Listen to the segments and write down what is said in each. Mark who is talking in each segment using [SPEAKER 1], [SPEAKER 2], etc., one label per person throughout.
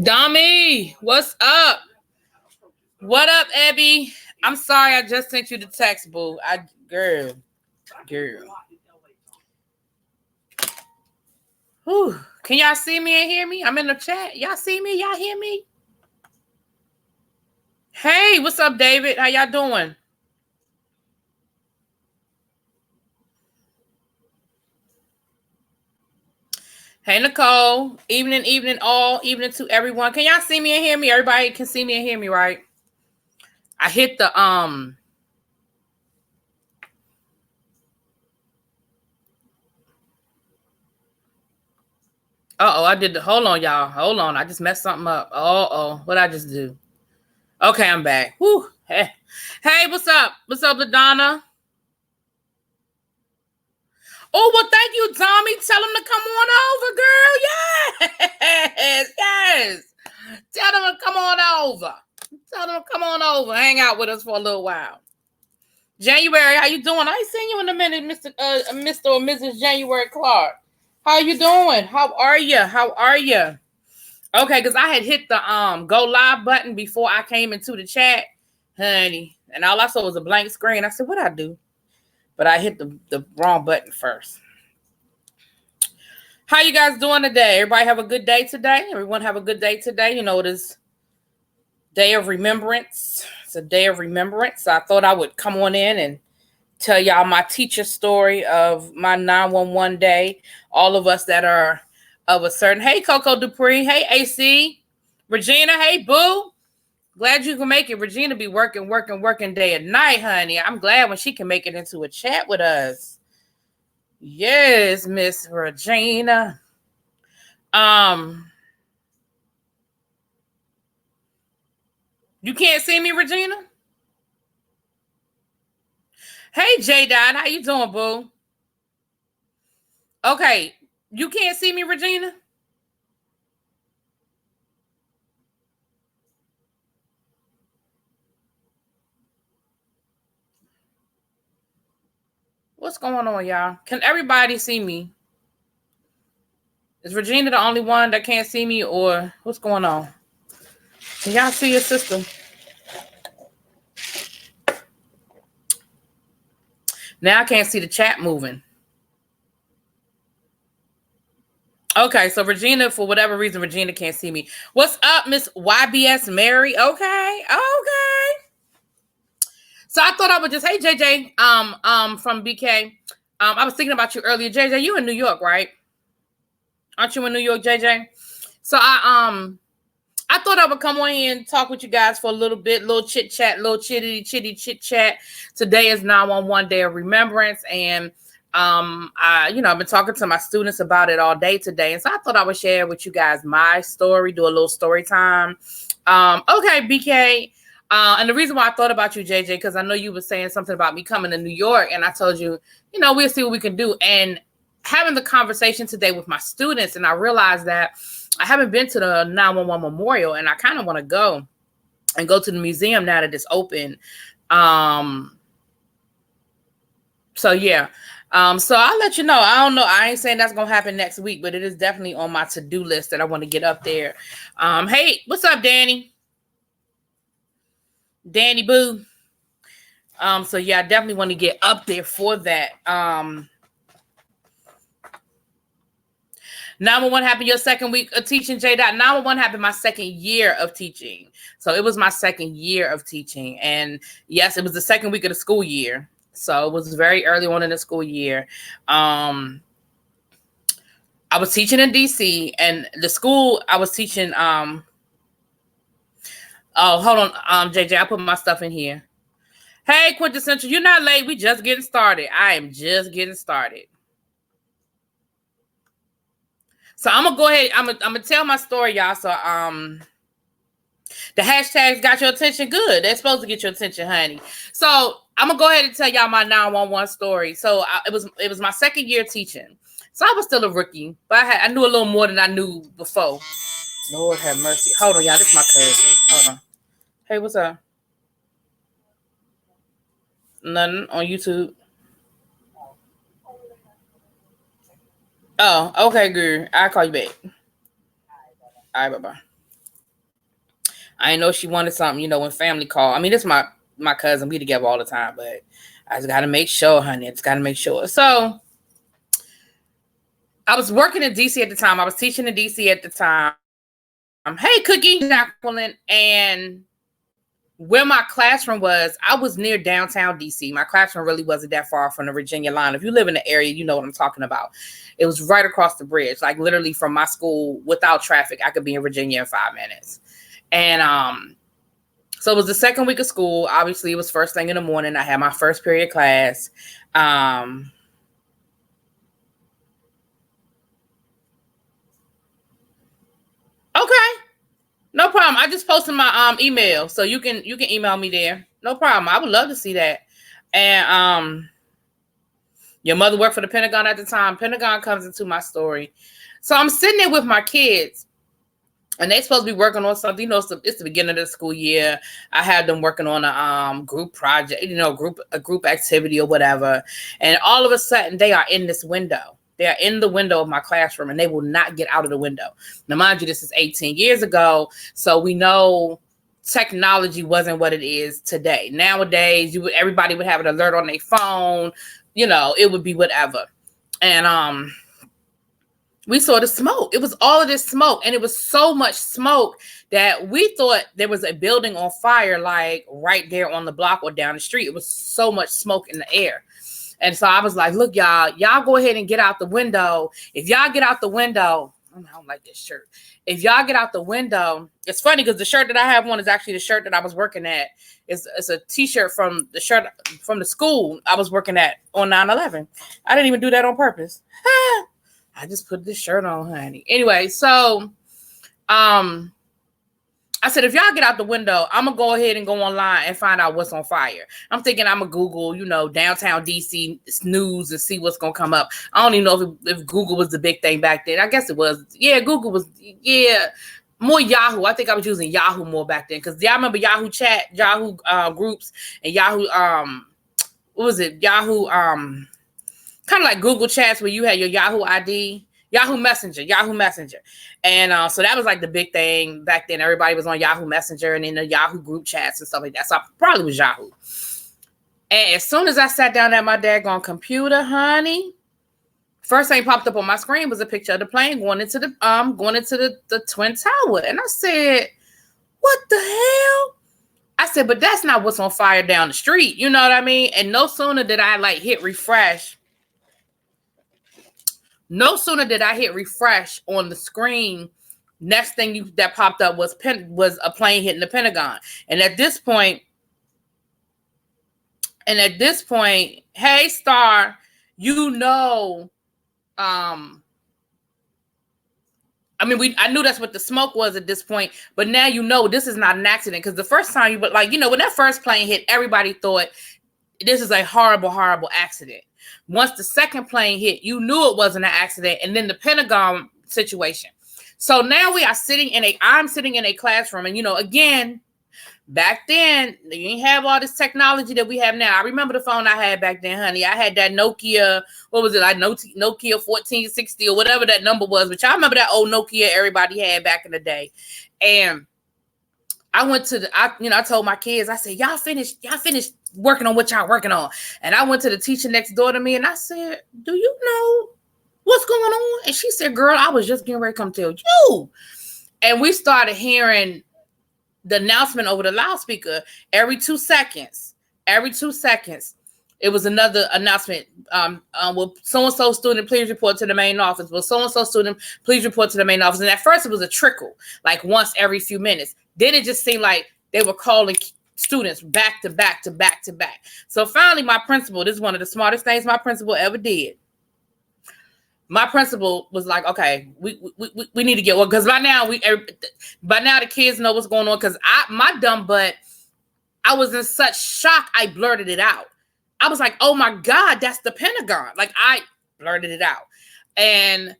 [SPEAKER 1] Dummy, what's up? What up, Abby? I'm sorry, I just sent you the text, boo. Girl. Whew. Can y'all see me and hear me? I'm in the chat. Y'all see me? Y'all hear me? Hey, what's up, David? How y'all doing? Hey, Nicole. Evening to everyone. Can y'all see me and hear me? Everybody can see me and hear me, right? I hit the I did the hold on, y'all. Hold on. I just messed something up. What'd I just do? Okay, I'm back. Whew. Hey, what's up? What's up, LaDonna? Oh, well, thank you, Tommy. Tell them to come on over, girl. Yes. Tell them to come on over. Hang out with us for a little while. January, how you doing? I ain't seen you in a minute, Mr. or Mrs. January Clark. How you doing? How are you? Okay, because I had hit the go live button before I came into the chat, honey. And all I saw was a blank screen. I said, what'd I do? But I hit the wrong button first. How you guys doing today? Everybody have a good day today? Everyone have a good day today? You know, it is Day of Remembrance. It's a day of remembrance. So I thought I would come on in and tell y'all my teacher story of my 911 day. All of us that are of a certain... Hey, Coco Dupree. Hey, AC. Regina. Hey, Boo. Glad you can make it. Regina be working day and night, honey. I'm glad when she can make it into a chat with us. Yes, Miss Regina. You can't see me, Regina? Hey, J-Dot. How you doing, boo? Okay. You can't see me, Regina? What's going on, y'all? Can everybody see me? Is Regina the only one that can't see me, or what's going on? Can y'all see your sister? Now I can't see the chat moving. Okay, so Regina, for whatever reason, Regina can't see me. What's up, Miss YBS Mary? Okay. So I thought I would just, hey, JJ, from BK. I was thinking about you earlier. JJ, you in New York, right? Aren't you in New York, JJ? So I thought I would come on here and talk with you guys for a little bit, little chit chat. Today is 911 Day of Remembrance, and I've been talking to my students about it all day today, and so I thought I would share with you guys my story, do a little story time. Okay, BK. And the reason why I thought about you, JJ, because I know you were saying something about me coming to New York, and I told you, we'll see what we can do. And having the conversation today with my students, and I realized that I haven't been to the 911 Memorial, and I kind of want to go to the museum now that it's open. So yeah. So I'll let you know. I don't know. I ain't saying that's going to happen next week, but it is definitely on my to-do list that I want to get up there. Hey, what's up, Danny? Danny Boo. So yeah, I definitely want to get up there for that. 911 happened your second week of teaching, J. 911 happened my second year of teaching. So it was my second year of teaching. And yes, it was the second week of the school year. So it was very early on in the school year. I was teaching in DC, and the school I was teaching, hold on, JJ, I put my stuff in here. Hey, Quintessential, you're not late. We just getting started. I am just getting started. So I'm gonna go ahead. I'm gonna tell my story, y'all. So the hashtags got your attention. Good. They're supposed to get your attention, honey. So I'm gonna go ahead and tell y'all my 911 story. So it was my second year teaching. So I was still a rookie, but I knew a little more than I knew before. Lord have mercy. Hold on, y'all. This is my cousin. Hold on. Hey, what's up? Nothing on YouTube. Oh, okay, girl. I'll call you back. All right, bye-bye. I know she wanted something, when family call. I mean, this is my cousin. We together all the time, but I just got to make sure, honey. I just got to make sure. So I was working in DC at the time. I was teaching in DC at the time. Hey, Cookie, Jacqueline, and where my classroom was, I was near downtown DC. My classroom really wasn't that far from the Virginia line. If you live in the area, you know what I'm talking about. It was right across the bridge, like literally from my school without traffic. I could be in Virginia in 5 minutes. And so it was the second week of school. Obviously, it was first thing in the morning. I had my first period class. Okay. No problem. I just posted my email, so you can email me there. No problem. I would love to see that. And your mother worked for the Pentagon at the time. Pentagon comes into my story. So I'm sitting there with my kids, and they're supposed to be working on something. It's the beginning of the school year. I had them working on a group project, a group activity or whatever. And all of a sudden, they are in this window. They are in the window of my classroom, and they will not get out of the window. Now, mind you, this is 18 years ago, so we know technology wasn't what it is today. Nowadays, everybody would have an alert on their phone. It would be whatever. And we saw the smoke. It was all of this smoke, and it was so much smoke that we thought there was a building on fire, like right there on the block or down the street. It was so much smoke in the air. And so I was like, look, y'all go ahead and get out the window. If y'all get out the window, I don't like this shirt. If y'all get out the window, it's funny because the shirt that I have on is actually the shirt that I was working at. It's a t-shirt from the school I was working at on 9/11. I didn't even do that on purpose. I just put this shirt on, honey. Anyway, so I said, if y'all get out the window, I'm going to go ahead and go online and find out what's on fire. I'm thinking I'm going to Google, downtown DC news and see what's going to come up. I don't even know if Google was the big thing back then. I guess it was. Yeah, Google was, more Yahoo. I think I was using Yahoo more back then because y'all remember Yahoo chat, Yahoo groups, and Yahoo, what was it? Yahoo, kind of like Google chats where you had your Yahoo ID. Yahoo Messenger. And so that was like the big thing back then. Everybody was on Yahoo Messenger and in the Yahoo group chats and stuff like that. So I probably was Yahoo. And as soon as I sat down at my daggone computer, honey, first thing popped up on my screen was a picture of the plane going into the Twin Tower. And I said, what the hell? I said, but that's not what's on fire down the street. You know what I mean? And no sooner did I hit refresh. No sooner did I hit refresh on the screen, next thing that popped up was a plane hitting the Pentagon. And at this point, hey, Star, I knew that's what the smoke was at this point, but now this is not an accident because the first time when that first plane hit, everybody thought this is a horrible, horrible accident. Once the second plane hit, you knew it wasn't an accident, and then the Pentagon situation. So now I'm sitting in a classroom, and again, back then you didn't have all this technology that we have now. I remember the phone I had back then, honey. I had that Nokia, what was it? Nokia 1460 or whatever that number was, which I remember that old Nokia everybody had back in the day. And I went to I told my kids, I said, y'all finished working on what y'all working on. And I went to the teacher next door to me and I said, do you know what's going on? And she said, girl, I was just getting ready to come tell you. And we started hearing the announcement over the loudspeaker every 2 seconds. It was another announcement. Will so-and-so student please report to the main office? Will so-and-so student please report to the main office? And at first it was a trickle, like once every few minutes. Then it just seemed like they were calling students back to back to back to back. So finally, my principal, this is one of the smartest things my principal ever did. My principal was like, okay, we need to get one. Because by now the kids know what's going on. Because my dumb butt, I was in such shock, I blurted it out. I was like, oh my God, that's the Pentagon. Like I blurted it out. And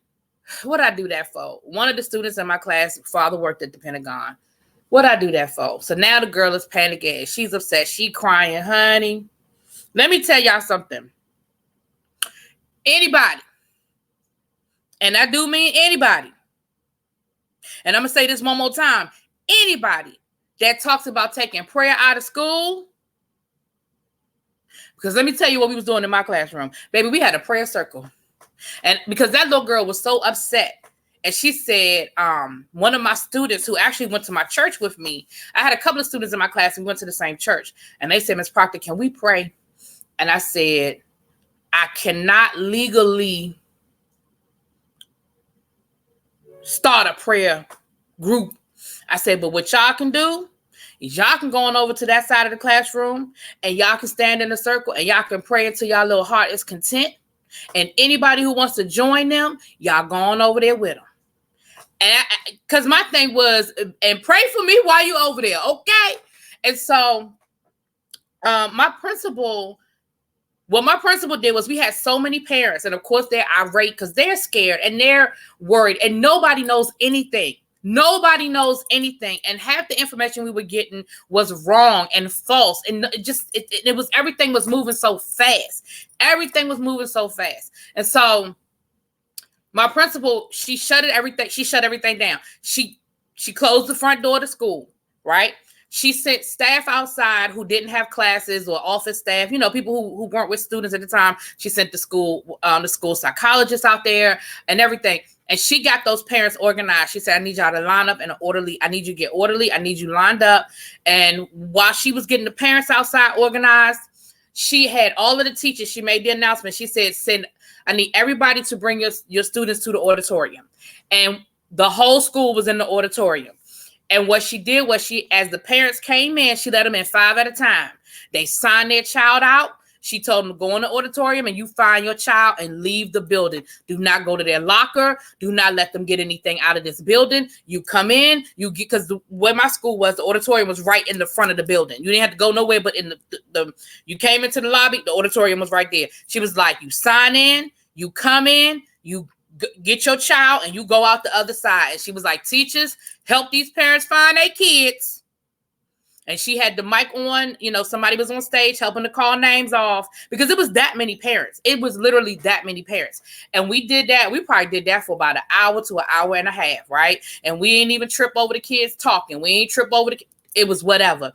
[SPEAKER 1] what I do that for? One of the students in my class, father worked at the Pentagon. What I do that for? So now the girl is panicking. She's upset. She crying, honey. Let me tell y'all something. Anybody And I do mean anybody. And I'm going to say this one more time. Anybody that talks about taking prayer out of school, because let me tell you what we was doing in my classroom. Baby, we had a prayer circle. And because that little girl was so upset. And she said, one of my students who actually went to my church with me, I had a couple of students in my class who went to the same church. And they said, Ms. Proctor, can we pray? And I said, I cannot legally start a prayer group. I said, but what y'all can do is y'all can go on over to that side of the classroom and y'all can stand in a circle and y'all can pray until y'all little heart is content. And anybody who wants to join them, y'all go on over there with them. And because my thing was, and pray for me while you over there, okay? And so my principal did was we had so many parents, and of course they're irate because they're scared and they're worried, and nobody knows anything. Nobody knows anything, and half the information we were getting was wrong and false, and it was everything was moving so fast. Everything was moving so fast, and so my principal, she shut everything down. She closed the front door to school, right? She sent staff outside who didn't have classes or office staff, people who weren't with students at the time. She sent the school psychologists out there and everything. And she got those parents organized. She said, I need y'all to line up in an orderly. I need you to get orderly. I need you lined up. And while she was getting the parents outside organized, she had all of the teachers. She made the announcement. She said, I need everybody to bring your students to the auditorium. And the whole school was in the auditorium. And what she did was as the parents came in, she let them in 5 at a time. They signed their child out. She told them to go in the auditorium and you find your child and leave the building. Do not go to their locker. Do not let them get anything out of this building. You come in, because where my school was, the auditorium was right in the front of the building. You didn't have to go nowhere, but in you came into the lobby, the auditorium was right there. She was like, you sign in, you come in, you get your child, and you go out the other side. And she was like, teachers, help these parents find their kids. And she had the mic on, somebody was on stage helping to call names off because it was that many parents. It was literally that many parents. And we did that. We probably did that for about an hour to an hour and a half, right? And we ain't even trip over the kids talking. We ain't trip over it was whatever.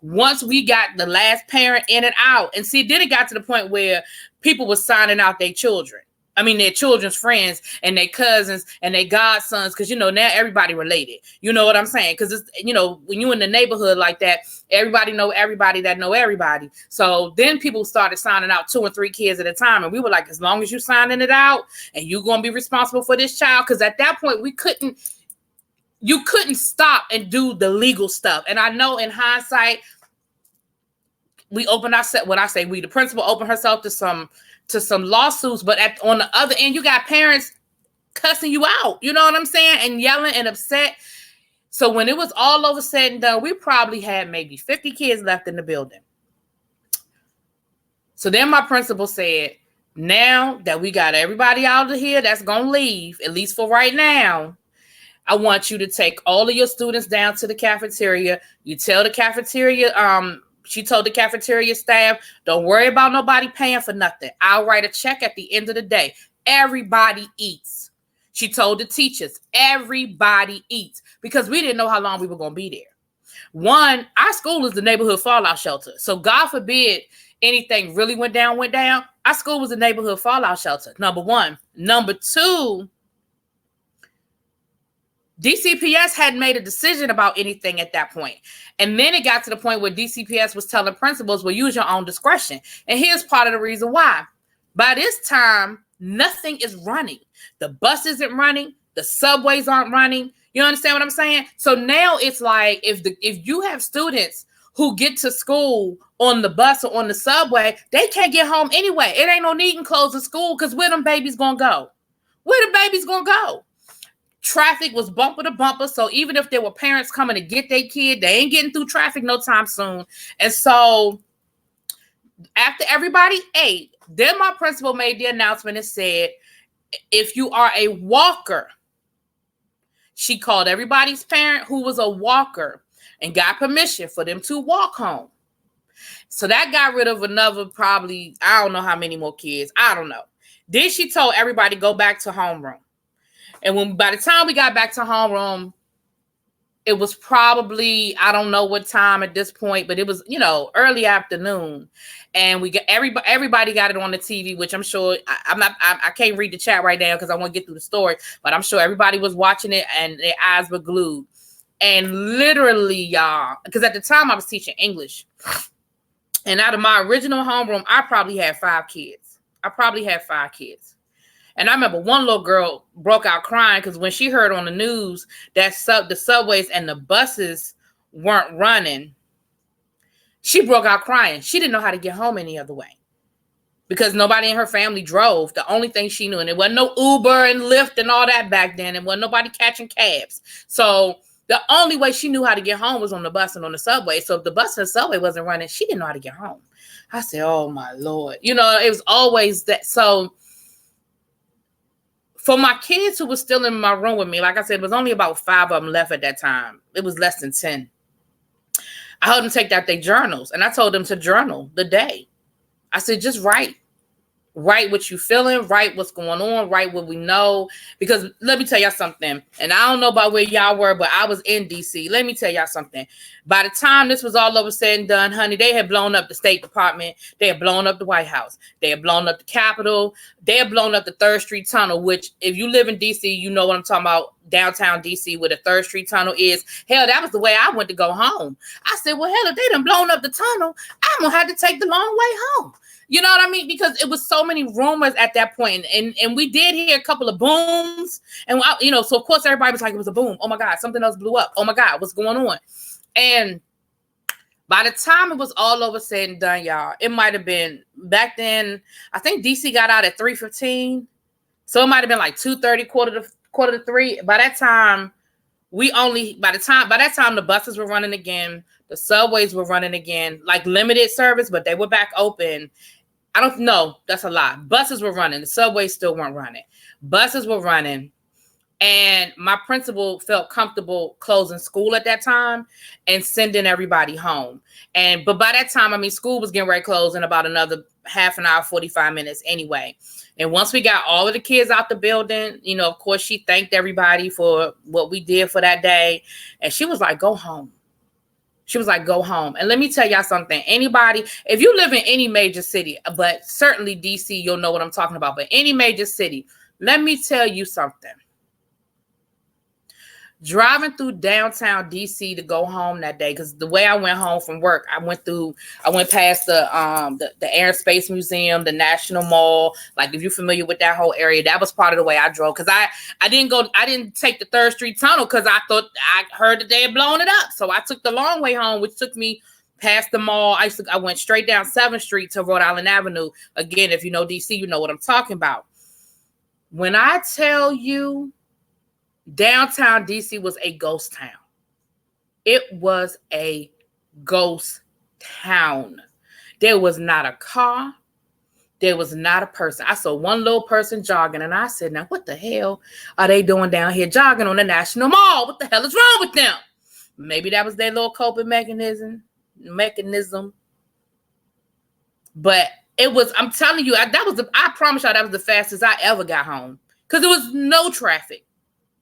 [SPEAKER 1] Once we got the last parent in and out, and see, then it got to the point where people were signing out their children. I mean, their children's friends and their cousins and their godsons, because, now everybody related. You know what I'm saying? Because, it's when you're in the neighborhood like that, everybody know everybody that know everybody. So then people started signing out 2 and 3 kids at a time. And we were like, as long as you're signing it out and you're going to be responsible for this child. Because at that point, you couldn't stop and do the legal stuff. And I know in hindsight, we opened ourselves, when I say we, the principal opened herself to some lawsuits, but on the other end, you got parents cussing you out, you know what I'm saying, and yelling and upset. So when it was all over said and done, we probably had maybe 50 kids left in the building. So then my principal said, now that we got everybody out of here that's going to leave, at least for right now, I want you to take all of your students down to the cafeteria. You tell the cafeteria, she told the cafeteria staff, don't worry about nobody paying for nothing. I'll write a check at the end of the day. Everybody eats. She told the teachers, everybody eats, because we didn't know how long we were going to be there. One, our school is the neighborhood fallout shelter. So God forbid anything really went down. Our school was the neighborhood fallout shelter, number one. Number two, DCPS hadn't made a decision about anything at that point. And then it got to the point where DCPS was telling principals, well, use your own discretion. And here's part of the reason why. By this time, nothing is running. The bus isn't running. The subways aren't running. You understand what I'm saying? So now it's like if you have students who get to school on the bus or on the subway, they can't get home anyway. It ain't no need in closing school because where them babies going to go? Where the babies going to go? Traffic was bumper to bumper. So even if there were parents coming to get their kid, they ain't getting through traffic no time soon. And so after everybody ate, then my principal made the announcement and said, if you are a walker, she called everybody's parent who was a walker and got permission for them to walk home. So that got rid of another probably, I don't know how many more kids. I don't know. Then she told everybody go back to homeroom. And by the time we got back to homeroom, it was probably, I don't know what time at this point, but it was, early afternoon. And we got everybody got it on the TV, which I'm sure I can't read the chat right now because I want to get through the story, but I'm sure everybody was watching it and their eyes were glued. And literally, y'all, because at the time I was teaching English. And out of my original homeroom, I probably had 5 kids. And I remember one little girl broke out crying because when she heard on the news that the subways and the buses weren't running, she broke out crying. She didn't know how to get home any other way because nobody in her family drove. The only thing she knew, and it wasn't no Uber and Lyft and all that back then. It wasn't nobody catching cabs. So the only way she knew how to get home was on the bus and on the subway. So if the bus and the subway wasn't running, she didn't know how to get home. I said, oh my Lord. It was always that. So for my kids who were still in my room with me, like I said, it was only about 5 of them left at that time. It was less than 10. I heard them take out their journals, and I told them to journal the day. I said, just write. Write what you feeling, write what's going on, write what we know. Because let me tell y'all something, and I don't know about where y'all were, but I was in D.C. Let me tell y'all something. By the time this was all over said and done, honey, they had blown up the State Department. They had blown up the White House. They had blown up the Capitol. They had blown up the 3rd Street Tunnel, which if you live in D.C., you know what I'm talking about, downtown D.C., where the 3rd Street Tunnel is. Hell, that was the way I went to go home. I said, well, hell, if they done blown up the tunnel, I'm going to have to take the long way home. You know what I mean? Because it was so many rumors at that point. And we did hear a couple of booms. And, so of course everybody was like, it was a boom. Oh my God, something else blew up. Oh my God, what's going on? And by the time it was all over said and done, y'all, it might have been back then. I think DC got out at 3:15. So it might have been like 2:30, quarter to 3. By that time, the buses were running again. The subways were running again, like limited service, but they were back open. I don't know. That's a lie. Buses were running. The subways still weren't running. Buses were running. And my principal felt comfortable closing school at that time and sending everybody home. But by that time, school was getting ready to close in about another half an hour, 45 minutes anyway. And once we got all of the kids out the building, of course, she thanked everybody for what we did for that day. And she was like, go home. She was like, go home. And let me tell y'all something. Anybody, if you live in any major city, but certainly DC, you'll know what I'm talking about. But any major city, let me tell you something. Driving through downtown DC to go home that day, because the way I went home from work, I went past the Air and Space Museum, the National Mall. Like, if you're familiar with that whole area, that was part of the way I drove. Because I didn't take the 3rd Street Tunnel because I heard that they had blown it up. So I took the long way home, which took me past the mall. I went straight down 7th Street to Rhode Island Avenue. Again, if you know DC, you know what I'm talking about. When I tell you, downtown DC was a ghost town. It was a ghost town. There was not a car. There was not a person. I saw one little person jogging, and I said, now what the hell are they doing down here jogging on the National Mall? What the hell is wrong with them? Maybe that was their little coping mechanism. But it was, I'm telling you, I promise y'all that was the fastest I ever got home. Because there was no traffic.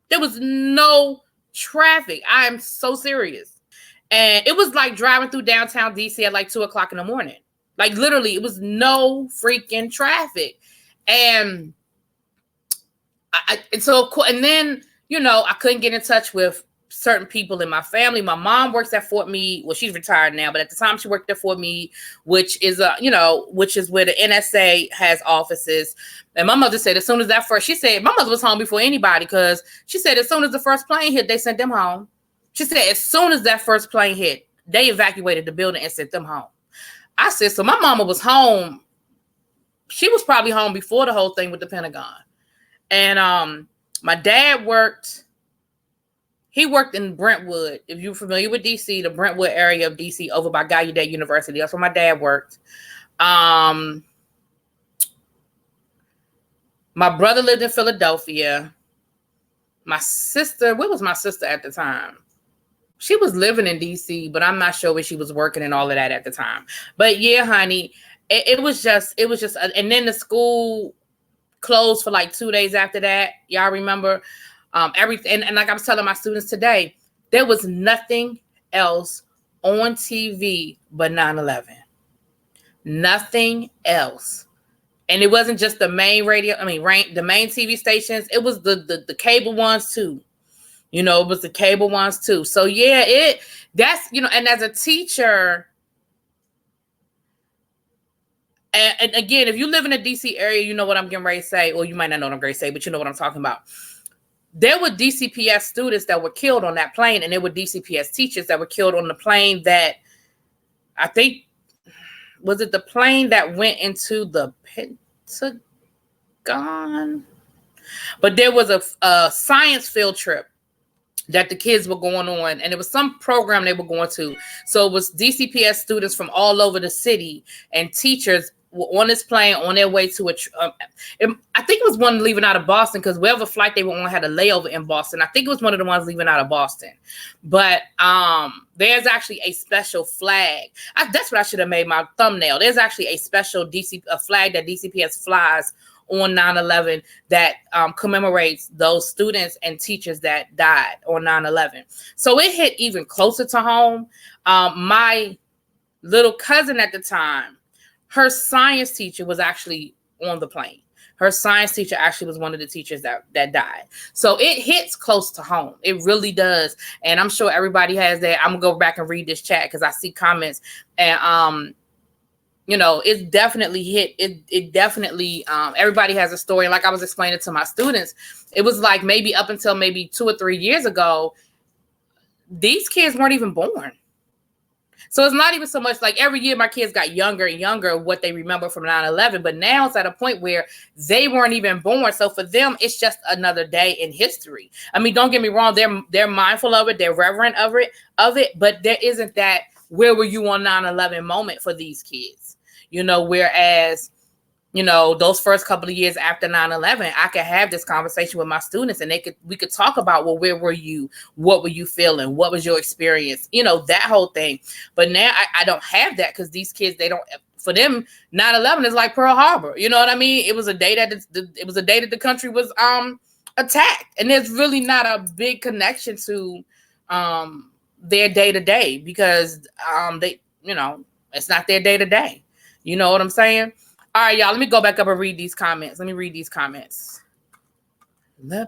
[SPEAKER 1] There was no traffic. I am so serious. And it was like driving through downtown DC at like 2:00 in the morning. Like literally, it was no freaking traffic. And then, I couldn't get in touch with certain people in my family. My mom works at Fort Meade. Well, she's retired now, but at the time she worked at Fort Meade, which is where the NSA has offices. And my mother said she said my mother was home before anybody, because she said as soon as the first plane hit, they sent them home. She said as soon as that first plane hit, they evacuated the building and sent them home. I said, so my mama was home. She was probably home before the whole thing with the Pentagon. And my dad worked. He worked in Brentwood. If you're familiar with DC, the Brentwood area of DC, over by Gallaudet University. That's where my dad worked. My brother lived in Philadelphia. My sister, where was my sister at the time? She was living in DC, but I'm not sure where she was working and all of that at the time. But yeah, honey, it was just, and then the school closed for like 2 days after that. Y'all remember everything. And like I was telling my students today, there was nothing else on TV but 9/11. Nothing else. And it wasn't just the main radio. I mean, the main TV stations. It was the cable ones too. You know, it was the cable ones too. So yeah, that's, you know, and as a teacher, and again, if you live in the DC area, you know what I'm getting ready to say, or you might not know what I'm going to say, but you know what I'm talking about. There were DCPS students that were killed on that plane, and there were DCPS teachers that were killed on the plane that, I think, was it the plane that went into the Pentagon? But there was a science field trip that the kids were going on, and it was some program they were going to. So it was DCPS students from all over the city, and teachers were on this plane on their way to I think it was one leaving out of Boston, because whatever flight they were on had a layover in Boston. I think it was one of the ones leaving out of Boston. But there's actually a special flag. That's what I should have made my thumbnail. There's actually a special flag that DCPS flies on 9/11 that commemorates those students and teachers that died on 9/11. So it hit even closer to home. My little cousin at the time, her science teacher was actually on the plane. Her science teacher actually was one of the teachers that died. So it hits close to home. It really does. And I'm sure everybody has that. I'm going to go back and read this chat because I see comments. And, you know, it's definitely hit. It definitely, everybody has a story. And like I was explaining to my students, it was like maybe up until maybe 2 or 3 years ago, these kids weren't even born. So it's not even so much like every year my kids got younger and younger what they remember from 9/11. But now it's at a point where they weren't even born. So for them, it's just another day in history. I mean, don't get me wrong. They're mindful of it. They're reverent of it. But there isn't that where were you on 9/11 moment for these kids. You know, whereas, you know, those first couple of years after 9/11, I could have this conversation with my students and we could talk about, well, where were you? What were you feeling? What was your experience? You know, that whole thing. But now I don't have that because these kids, for them, 9/11 is like Pearl Harbor. You know what I mean? It was a day that the country was attacked. And there's really not a big connection to their day to day because they, you know, it's not their day to day. You know what I'm saying? All right, y'all, let me go back up and read these comments. Let me read these comments. Okay,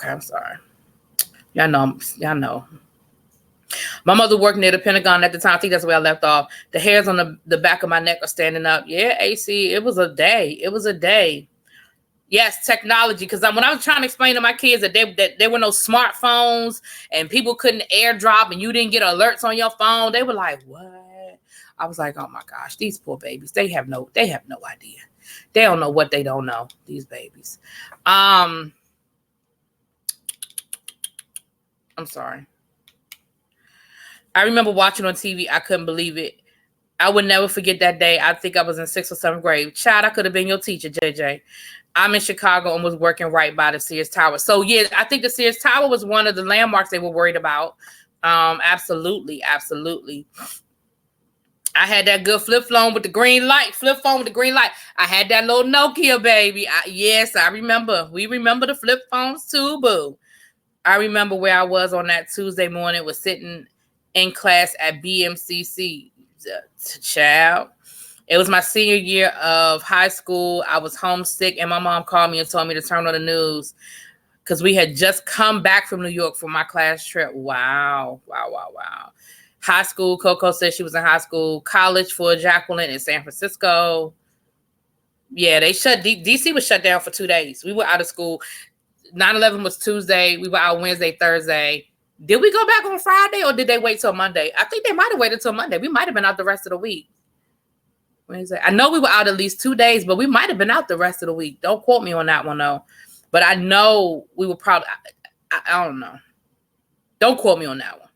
[SPEAKER 1] I'm sorry. Y'all know. My mother worked near the Pentagon at the time. I think that's where I left off. The hairs on the back of my neck are standing up. Yeah, AC, it was a day. It was a day. Yes, technology. Because when I was trying to explain to my kids that there were no smartphones and people couldn't airdrop and you didn't get alerts on your phone, they were like, what? I was like, oh my gosh, these poor babies, they have no idea. They don't know what they don't know, these babies. I'm sorry. I remember watching on TV. I couldn't believe it. I would never forget that day. I think I was in 6th or 7th grade. Child, I could have been your teacher, JJ. I'm in Chicago and was working right by the Sears Tower. So yeah, I think the Sears Tower was one of the landmarks they were worried about. Absolutely. I had that good flip phone with the green light. I had that little Nokia, baby. Yes, I remember. We remember the flip phones too, boo. I remember where I was on that Tuesday morning, was sitting in class at BMCC. Child. It was my senior year of high school. I was homesick, and my mom called me and told me to turn on the news because we had just come back from New York for my class trip. Wow. High school, Coco said she was in high school. College for Jacqueline in San Francisco. Yeah, they DC was shut down for 2 days. We were out of school. 9/11 was Tuesday. We were out Wednesday, Thursday. Did we go back on Friday or did they wait till Monday? I think they might have waited till Monday. We might have been out the rest of the week. Wednesday. I know we were out at least 2 days, but we might have been out the rest of the week. Don't quote me on that one, though. But I know we were probably, I don't know. Don't quote me on that one.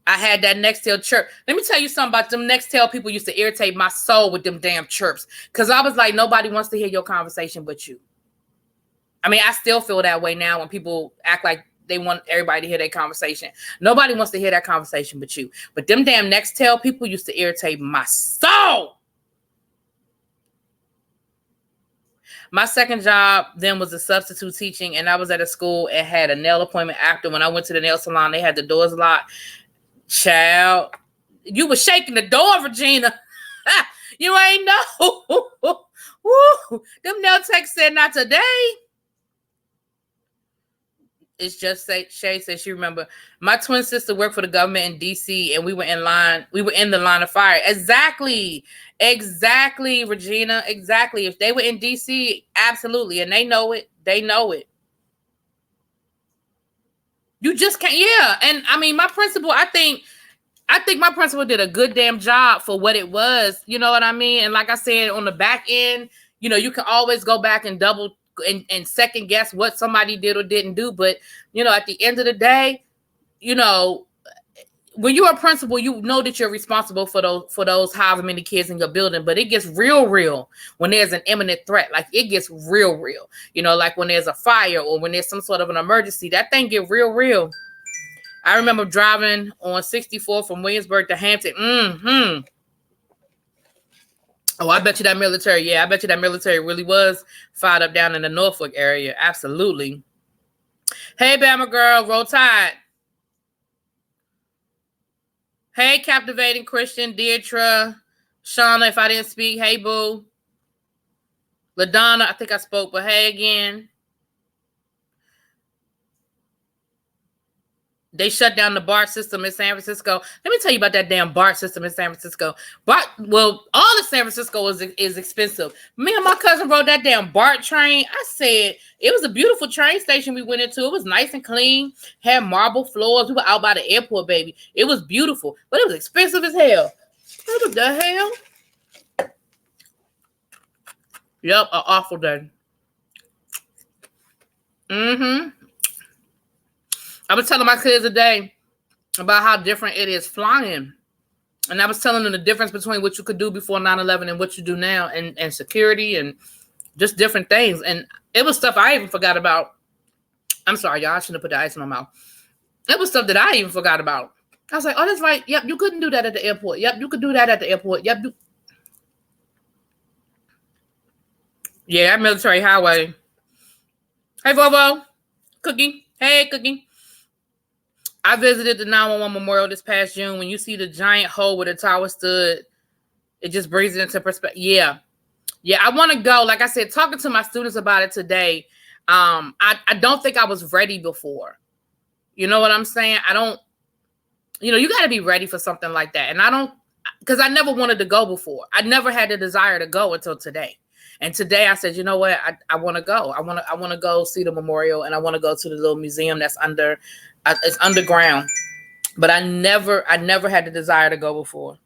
[SPEAKER 1] I had that Nextel chirp. Let me tell you something about them Nextel people used to irritate my soul with them damn chirps. Because I was like, nobody wants to hear your conversation but you. I mean, I still feel that way now when people act like they want everybody to hear their conversation. Nobody wants to hear that conversation but you. But them damn Nextel people used to irritate my soul. My second job then was a substitute teaching, and I was at a school and had a nail appointment after. When I went to the nail salon, they had the doors locked. Child, you were shaking the door, Regina. You ain't know. Woo. Them nail techs said not today. It's just Shay says she remember. My twin sister worked for the government in DC, and we were in line. We were in the line of fire. Exactly, Regina. Exactly. If they were in DC, absolutely, and they know it. They know it. You just can't. Yeah, and I mean, my principal. I think my principal did a good damn job for what it was. You know what I mean? And like I said, on the back end, you know, you can always go back and double and second guess what somebody did or didn't do. But, you know, at the end of the day, you know, when you're a principal, you know that you're responsible for those however many kids in your building. But it gets real when there's an imminent threat. Like, it gets real. You know, like when there's a fire or when there's some sort of an emergency, that thing get real. I remember driving on 64 from Williamsburg to Hampton. Oh, I bet you that military. Yeah, I bet you that military really was fired up down in the Norfolk area. Absolutely. Hey, Bama girl, roll tide. Hey, captivating Christian, Deidre, Shauna, if I didn't speak. Hey, boo. LaDonna, I think I spoke, but hey again. They shut down the BART system in San Francisco. Let me tell you about that damn BART system in San Francisco. All of San Francisco is expensive. Me and my cousin rode that damn BART train. I said, it was a beautiful train station we went into. It was nice and clean. Had marble floors. We were out by the airport, baby. It was beautiful, but it was expensive as hell. What the hell? Yep, an awful day. I was telling my kids today about how different it is flying. And I was telling them the difference between what you could do before 9/11 and what you do now, and security and just different things. And it was stuff I even forgot about. I'm sorry, y'all. I shouldn't have put the ice in my mouth. It was stuff that I even forgot about. I was like, oh, that's right. Yep, you couldn't do that at the airport. Yep, you could do that at the airport. Yep. Yeah, that military highway. Hey, Vovo. Cookie. Hey, Cookie. I visited the 911 memorial this past June. When you see the giant hole where the tower stood, it just brings it into perspective. Yeah, I want to go. Like I said, talking to my students about it today, I don't think I was ready before. You know what I'm saying? You got to be ready for something like that. And because I never wanted to go before. I never had the desire to go until today. And today I said, you know what? I want to go. I want to go see the memorial, and I want to go to the little museum that's it's underground. But I never had the desire to go before.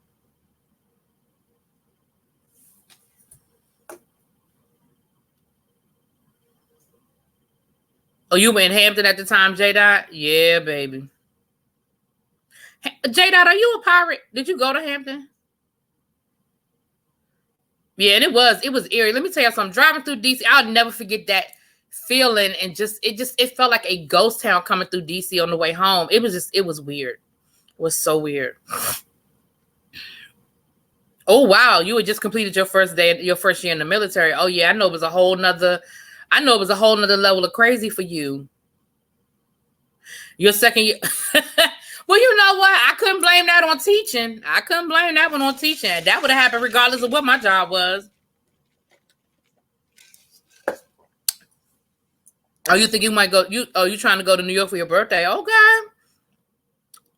[SPEAKER 1] Oh, you were in Hampton at the time, J-Dot? Yeah, baby. J-Dot, are you a pirate? Did you go to Hampton? Yeah, and it was eerie. Let me tell you something. Driving through DC, I'll never forget that feeling, and it felt like a ghost town coming through DC on the way home. It was weird. It was so weird. Oh wow, you had just completed your first year in the military. Oh yeah, I know it was a whole nother level of crazy for you. Your second year. Well, you know what? I couldn't blame that on teaching. I couldn't blame that one on teaching. That would have happened regardless of what my job was. Oh, you think you might go? You trying to go to New York for your birthday? Okay,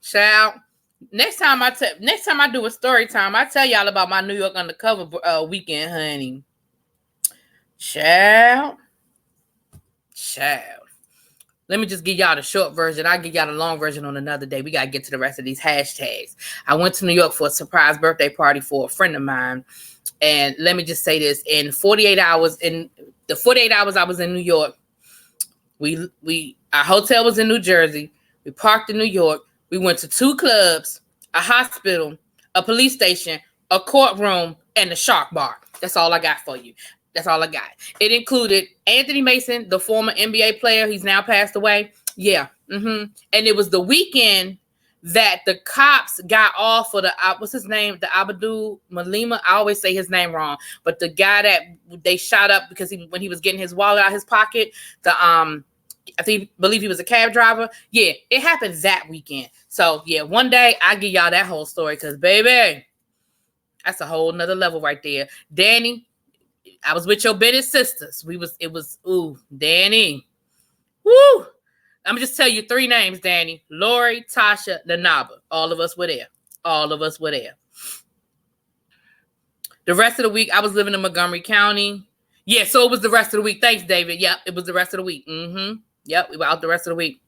[SPEAKER 1] child. Next time I do a story time, I tell y'all about my New York undercover weekend, honey. Child. Let me just give y'all the short version. I'll give y'all the long version on another day. We got to get to the rest of these hashtags. I went to New York for a surprise birthday party for a friend of mine. And let me just say this. In the 48 hours I was in New York, our hotel was in New Jersey. We parked in New York. We went to 2 clubs, a hospital, a police station, a courtroom, and a shark bar. That's all I got for you. That's all I got. It included Anthony Mason, the former NBA player. He's now passed away. Yeah. And it was the weekend that the cops got off for the what's his name, the Abdul Malima. I always say his name wrong, but the guy that they shot up because when he was getting his wallet out of his pocket, believe he was a cab driver. Yeah, it happened that weekend. So yeah, one day I give y'all that whole story because baby, that's a whole nother level right there. Danny, I was with your Bennett sisters. Danny. Woo! I'm gonna just tell you 3 names, Danny. Lori, Tasha, Nanaba. All of us were there. The rest of the week, I was living in Montgomery County. Yeah, so it was the rest of the week. Thanks, David. Yep, it was the rest of the week. Yep, we were out the rest of the week.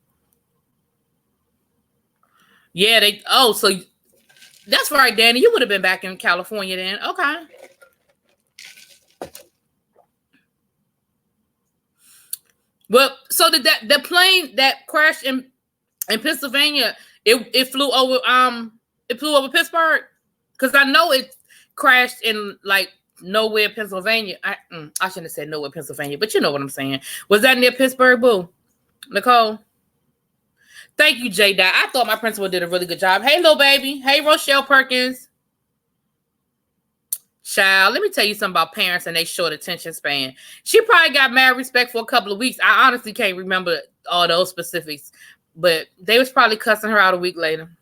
[SPEAKER 1] Yeah, so that's right, Danny. You would have been back in California then. Okay. Well, so did the plane that crashed in Pennsylvania, it flew over Pittsburgh? Because I know it crashed in like nowhere, Pennsylvania. I shouldn't have said nowhere, Pennsylvania, but you know what I'm saying. Was that near Pittsburgh, boo? Nicole? Thank you, J-Dot. I thought my principal did a really good job. Hey, little baby. Hey, Rochelle Perkins. Child, let me tell you something about parents and they short attention span. She probably got mad respect for a couple of weeks. I honestly can't remember all those specifics, but they was probably cussing her out a week later.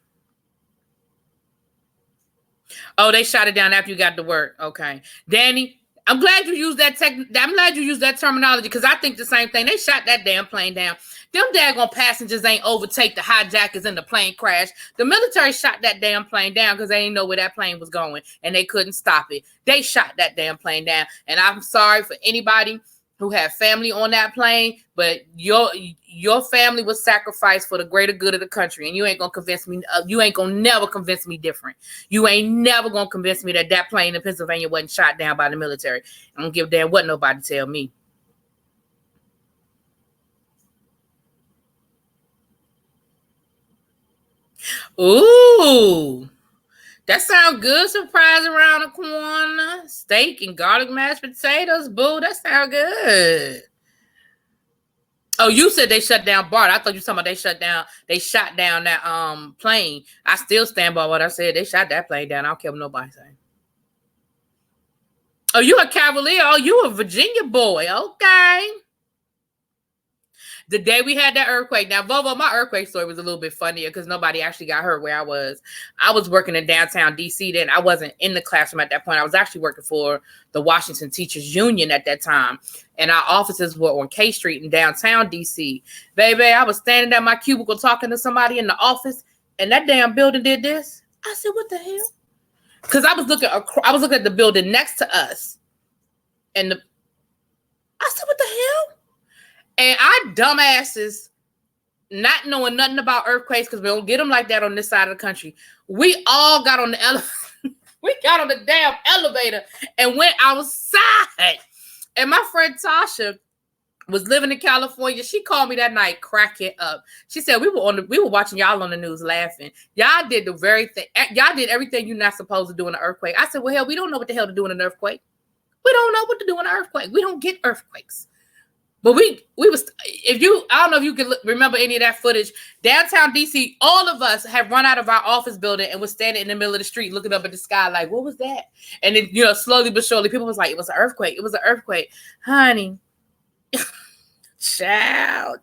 [SPEAKER 1] Oh, they shot it down after you got to work. Okay. Danny, I'm glad you used that terminology because I think the same thing. They shot that damn plane down. Them daggone passengers ain't overtake the hijackers in the plane crash. The military shot that damn plane down because they didn't know where that plane was going and they couldn't stop it. They shot that damn plane down. And I'm sorry for anybody who had family on that plane, but your family was sacrificed for the greater good of the country. And you ain't gonna convince me. You ain't gonna never convince me different. You ain't never gonna convince me that plane in Pennsylvania wasn't shot down by the military. I don't give a damn what nobody tell me. Ooh, that sounds good. Surprise around the corner. Steak and garlic mashed potatoes. Boo, that sounds good. Oh, you said they shut down BART. I thought you were talking about they shot down that plane. I still stand by what I said. They shot that plane down. I don't care what nobody say. Oh, you a Cavalier. Oh, you a Virginia boy. Okay. The day we had that earthquake. Now, Vovo, my earthquake story was a little bit funnier because nobody actually got hurt where I was. I was working in downtown D.C. then. I wasn't in the classroom at that point. I was actually working for the Washington Teachers Union at that time. And our offices were on K Street in downtown D.C. Baby, I was standing at my cubicle talking to somebody in the office, and that damn building did this. I said, what the hell? Because I was looking at the building next to us. And I said, what the hell? And our dumbasses, not knowing nothing about earthquakes, because we don't get them like that on this side of the country, we all got on the elevator. We got on the damn elevator and went outside. And my friend Tasha was living in California. She called me that night, cracking up. She said we were watching y'all on the news laughing. Y'all did the very thing. Y'all did everything you're not supposed to do in an earthquake. I said, well, hell, we don't know what the hell to do in an earthquake. We don't know what to do in an earthquake. We don't get earthquakes. But I don't know if you can remember any of that footage. Downtown DC, all of us had run out of our office building and was standing in the middle of the street looking up at the sky like, what was that? And then, slowly but surely, people was like, it was an earthquake. It was an earthquake. Honey. Child.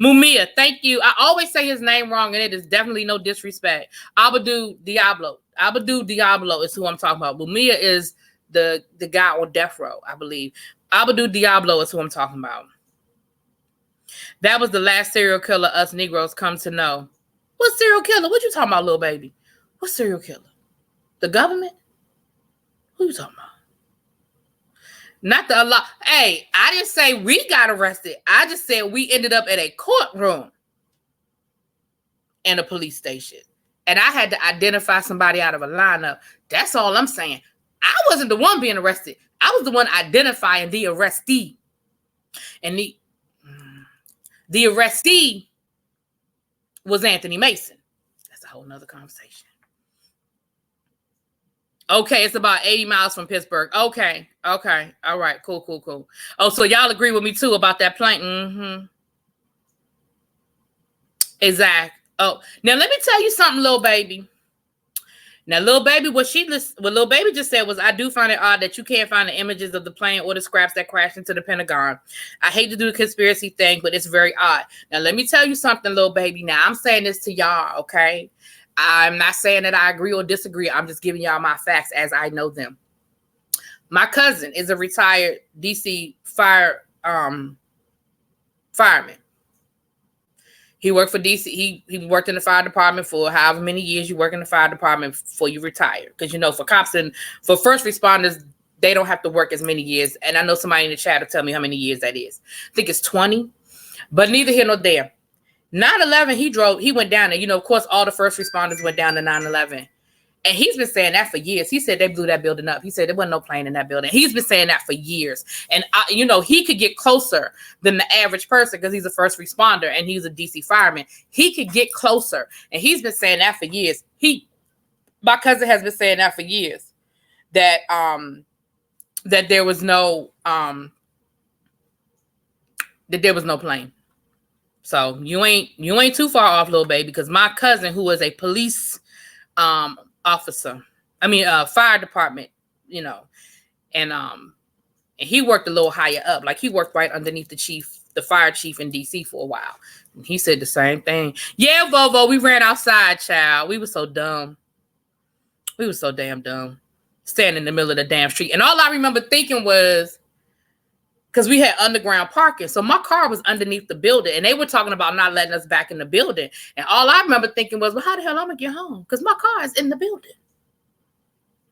[SPEAKER 1] Mumia, thank you. I always say his name wrong, and it is definitely no disrespect. Abdul Diablo. Abdul Diablo is who I'm talking about. Mumia is the guy on death row, I believe. Abdul Diablo is who I'm talking about. That was the last serial killer us Negroes come to know. What serial killer? What you talking about, little baby? What serial killer? The government? Who you talking about? Not the Allah. Hey, I didn't say we got arrested. I just said we ended up at a courtroom and a police station. And I had to identify somebody out of a lineup. That's all I'm saying. I wasn't the one being arrested. I was the one identifying the arrestee. And the arrestee was Anthony Mason. That's a whole nother conversation. Okay, it's about 80 miles from Pittsburgh. Okay. All right, cool. Oh, so y'all agree with me too about that plane? Mm-hmm. Exactly. Oh, now let me tell you something, little baby. Now, little baby, what little baby just said was, I do find it odd that you can't find the images of the plane or the scraps that crashed into the Pentagon. I hate to do the conspiracy thing, but it's very odd. Now, let me tell you something, little baby. Now, I'm saying this to y'all, okay? I'm not saying that I agree or disagree. I'm just giving y'all my facts as I know them. My cousin is a retired DC fireman. He worked for DC. He worked in the fire department for however many years you work in the fire department before you retire. Because, you know, for cops and for first responders, they don't have to work as many years. And I know somebody in the chat will tell me how many years that is. I think it's 20. But neither here nor there. 9/11, he went down there. You know, of course, all the first responders went down to 9/11. And he's been saying that for years. He said they blew that building up. He said there wasn't no plane in that building. He's been saying that for years. And, you know, he could get closer than the average person because he's a first responder and he's a DC fireman. He could get closer. And he's been saying that for years. My cousin has been saying that for years. That there was no plane. So you ain't too far off, little baby, because my cousin, who was a police fire department, you know, and he worked a little higher up, like he worked right underneath the fire chief in DC for a while. And he said the same thing. Yeah, Vovo, we ran outside, child. We were so dumb. We were so damn dumb. Standing in the middle of the damn street. And all I remember thinking was, because we had underground parking. So my car was underneath the building. And they were talking about not letting us back in the building. And all I remember thinking was, well, how the hell am I going to get home? Because my car is in the building.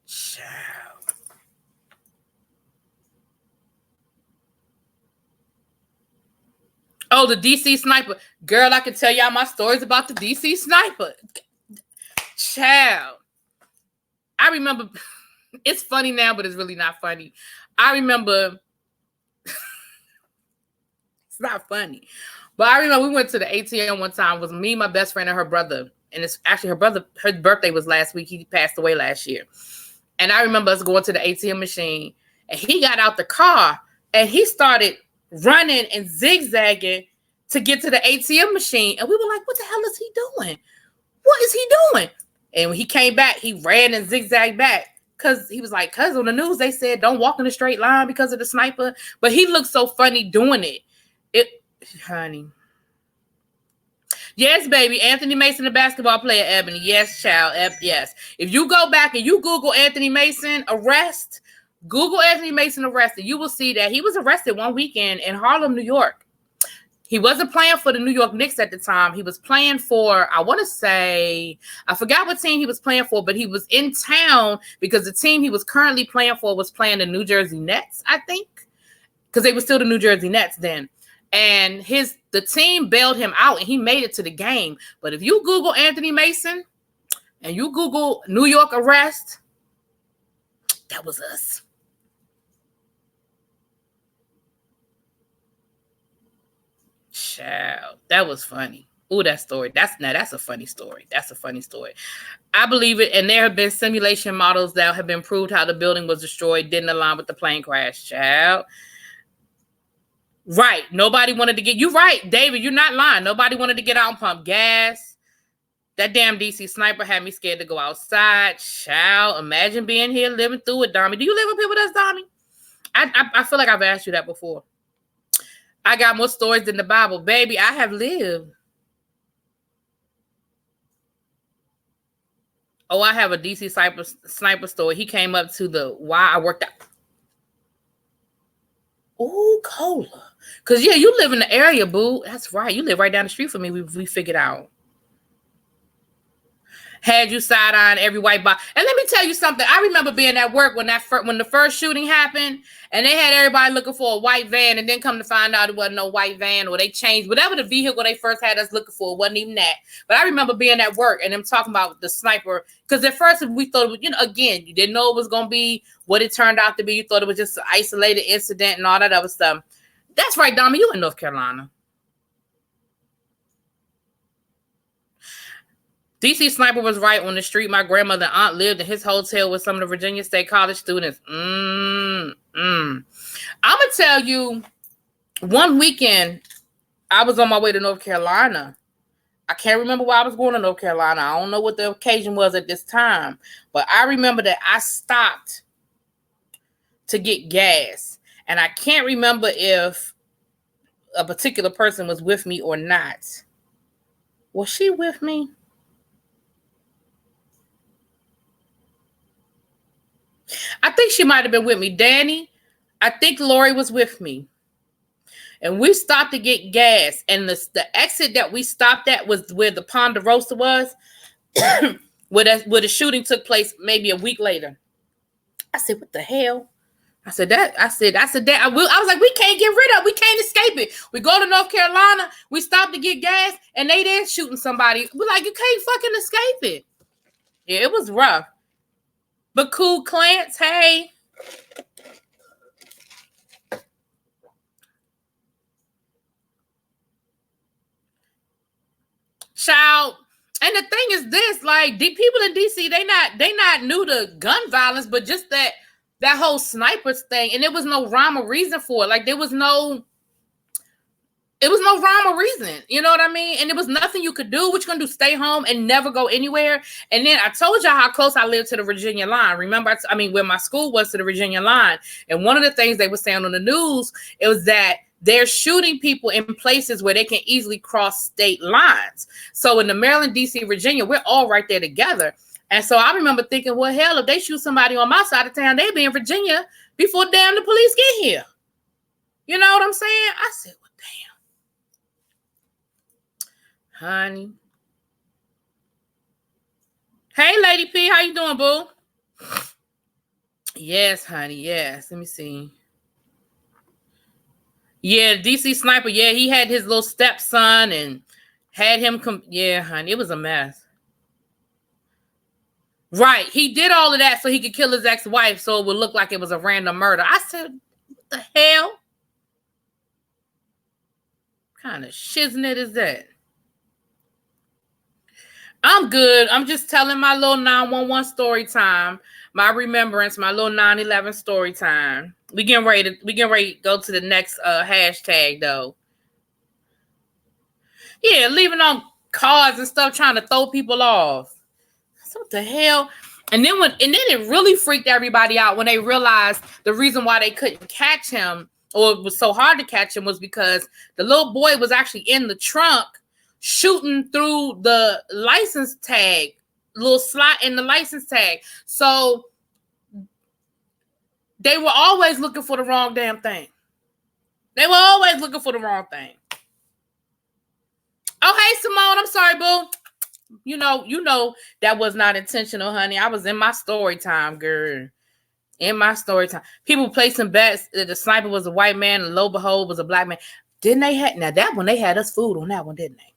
[SPEAKER 1] Child. Oh, the DC sniper. Girl, I can tell y'all my stories about the DC sniper. Child. I remember, it's funny now, but it's really not funny. I remember... not funny, but I remember we went to the ATM one time. It was me, my best friend, and her brother. And it's actually her birthday was last week. He passed away last year. And I remember us going to the ATM machine, and he got out the car and he started running and zigzagging to get to the ATM machine. And we were like, what the hell is he doing? What is he doing? And when he came back, he ran and zigzagged back. Because he was like, because on the news, they said don't walk in a straight line because of the sniper. But he looked so funny doing it. Honey. Yes, baby. Anthony Mason, the basketball player, Ebony. Yes, child. Yes. If you go back and you Google Anthony Mason arrest, you will see that he was arrested one weekend in Harlem, New York. He wasn't playing for the New York Knicks at the time. He was playing for, I forgot what team he was playing for, but he was in town because the team he was currently playing for was playing the New Jersey Nets, I think. Because they were still the New Jersey Nets then. And the team bailed him out and he made it to the game. But if you Google Anthony Mason and you Google New York arrest, that was us. Child, that was funny. Ooh, that story. That's a funny story. That's a funny story. I believe it. And there have been simulation models that have been proved how the building was destroyed, didn't align with the plane crash. Child. Right. Nobody wanted to you're right, David. You're not lying. Nobody wanted to get out and pump gas. That damn DC sniper had me scared to go outside. Child, imagine being here living through it, Dami. Do you live up here with us, Dami? I feel like I've asked you that before. I got more stories than the Bible. Baby, I have lived. Oh, I have a DC sniper story. He came up to the I worked out. Oh, cola. Because, yeah, you live in the area, boo. That's right. You live right down the street from me. We figured out. Had you side-eyeing every white box. And let me tell you something. I remember being at work when the first shooting happened, and they had everybody looking for a white van, and then come to find out it wasn't no white van, or they changed whatever the vehicle they first had us looking for. It wasn't even that. But I remember being at work and them talking about the sniper, because at first we thought it was, again, you didn't know it was going to be what it turned out to be. You thought it was just an isolated incident and all that other stuff. That's right, Dami. You in North Carolina. DC sniper was right on the street. My grandmother and aunt lived in his hotel with some of the Virginia State College students. I'm going to tell you, one weekend, I was on my way to North Carolina. I can't remember why I was going to North Carolina. I don't know what the occasion was at this time, but I remember that I stopped to get gas, and I can't remember if a particular person was with me or not. Was she with me? I think she might have been with me. Danny, I think Lori was with me. And we stopped to get gas. And the exit that we stopped at was where the Ponderosa was, where the shooting took place maybe a week later. I said, what the hell? I said, that. I was like, we can't get rid of it. We can't escape it. We go to North Carolina. We stop to get gas, and they there shooting somebody. We're like, you can't fucking escape it. Yeah, it was rough. But cool, Clarence, hey. Child. And the thing is this, like, people in DC, they not new to gun violence, but just that whole snipers thing, and there was no rhyme or reason for it. Like, there was no rhyme or reason. You know what I mean? And there was nothing you could do. What you gonna do? Stay home and never go anywhere? And then I told y'all how close I lived to the Virginia line. Remember, where my school was to the Virginia line. And one of the things they were saying on the news, it was that they're shooting people in places where they can easily cross state lines. So in the Maryland, DC, Virginia, we're all right there together. And so I remember thinking, well, hell, if they shoot somebody on my side of town, they'd be in Virginia before damn the police get here. You know what I'm saying? I said, well, damn. Honey. Hey, Lady P, how you doing, boo? Yes, honey, yes. Let me see. Yeah, DC sniper. Yeah, he had his little stepson and had him come. Yeah, honey, it was a mess. Right. He did all of that so he could kill his ex-wife so it would look like it was a random murder. I said, what the hell? What kind of shiznit is that? I'm good. I'm just telling my little 911 story time. My remembrance, my little 9/11 story time. We getting ready to go to the next hashtag though. Yeah, leaving on cards and stuff, trying to throw people off. So what the hell? And then it really freaked everybody out when they realized the reason why they couldn't catch him, or it was so hard to catch him, was because the little boy was actually in the trunk shooting through the license tag, little slot in the license tag. So they were always looking for the wrong damn thing. They were always looking for the wrong thing. Oh, hey, Simone. I'm sorry, boo. You know that was not intentional, honey. I was in my story time, girl. In my story time. People placing bets that the sniper was a white man and lo and behold was a black man. Didn't they have now that one? They had us fooled on that one, didn't they?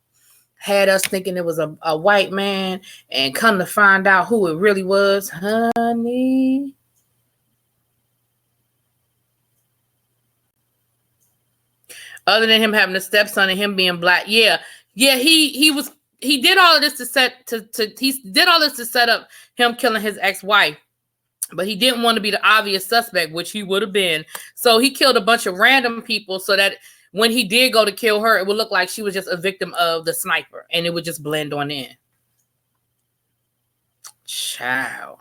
[SPEAKER 1] Had us thinking it was a white man, and come to find out who it really was, honey. Other than him having a stepson and him being black, yeah, he did all of this to set up him killing his ex-wife, but he didn't want to be the obvious suspect, which he would have been. So he killed a bunch of random people so that when he did go to kill her, it would look like she was just a victim of the sniper, and it would just blend on in. Child.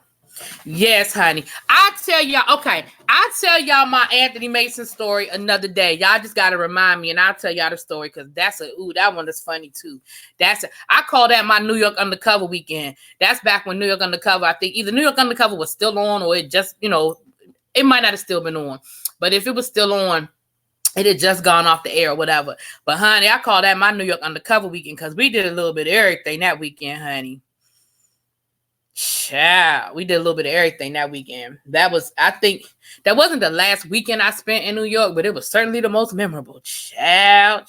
[SPEAKER 1] Yes, honey. I'll tell y'all my Anthony Mason story another day. Y'all just got to remind me, and I'll tell y'all the story, because that one is funny too. I call that my New York Undercover weekend. That's back when New York Undercover, I think either New York Undercover was still on, or it just, it might not have still been on. But if it was still on, it had just gone off the air or whatever. But honey, I call that my New York Undercover weekend, because we did a little bit of everything that weekend, honey. Child, we did a little bit of everything that weekend. I think that wasn't the last weekend I spent in New York, but it was certainly the most memorable. Child.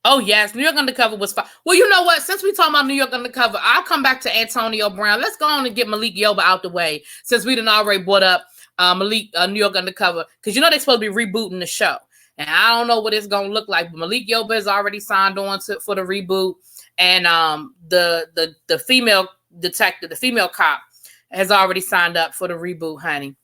[SPEAKER 1] Oh yes, New York Undercover was fun. Well, you know what? Since we talking about New York Undercover, I'll come back to Antonio Brown. Let's go on and get Malik Yoba out the way, since we done already brought up Malik New York Undercover, because they're supposed to be rebooting the show, and I don't know what it's gonna look like. But Malik Yoba is already signed on for the reboot. And the female detective, the female cop, has already signed up for the reboot, honey.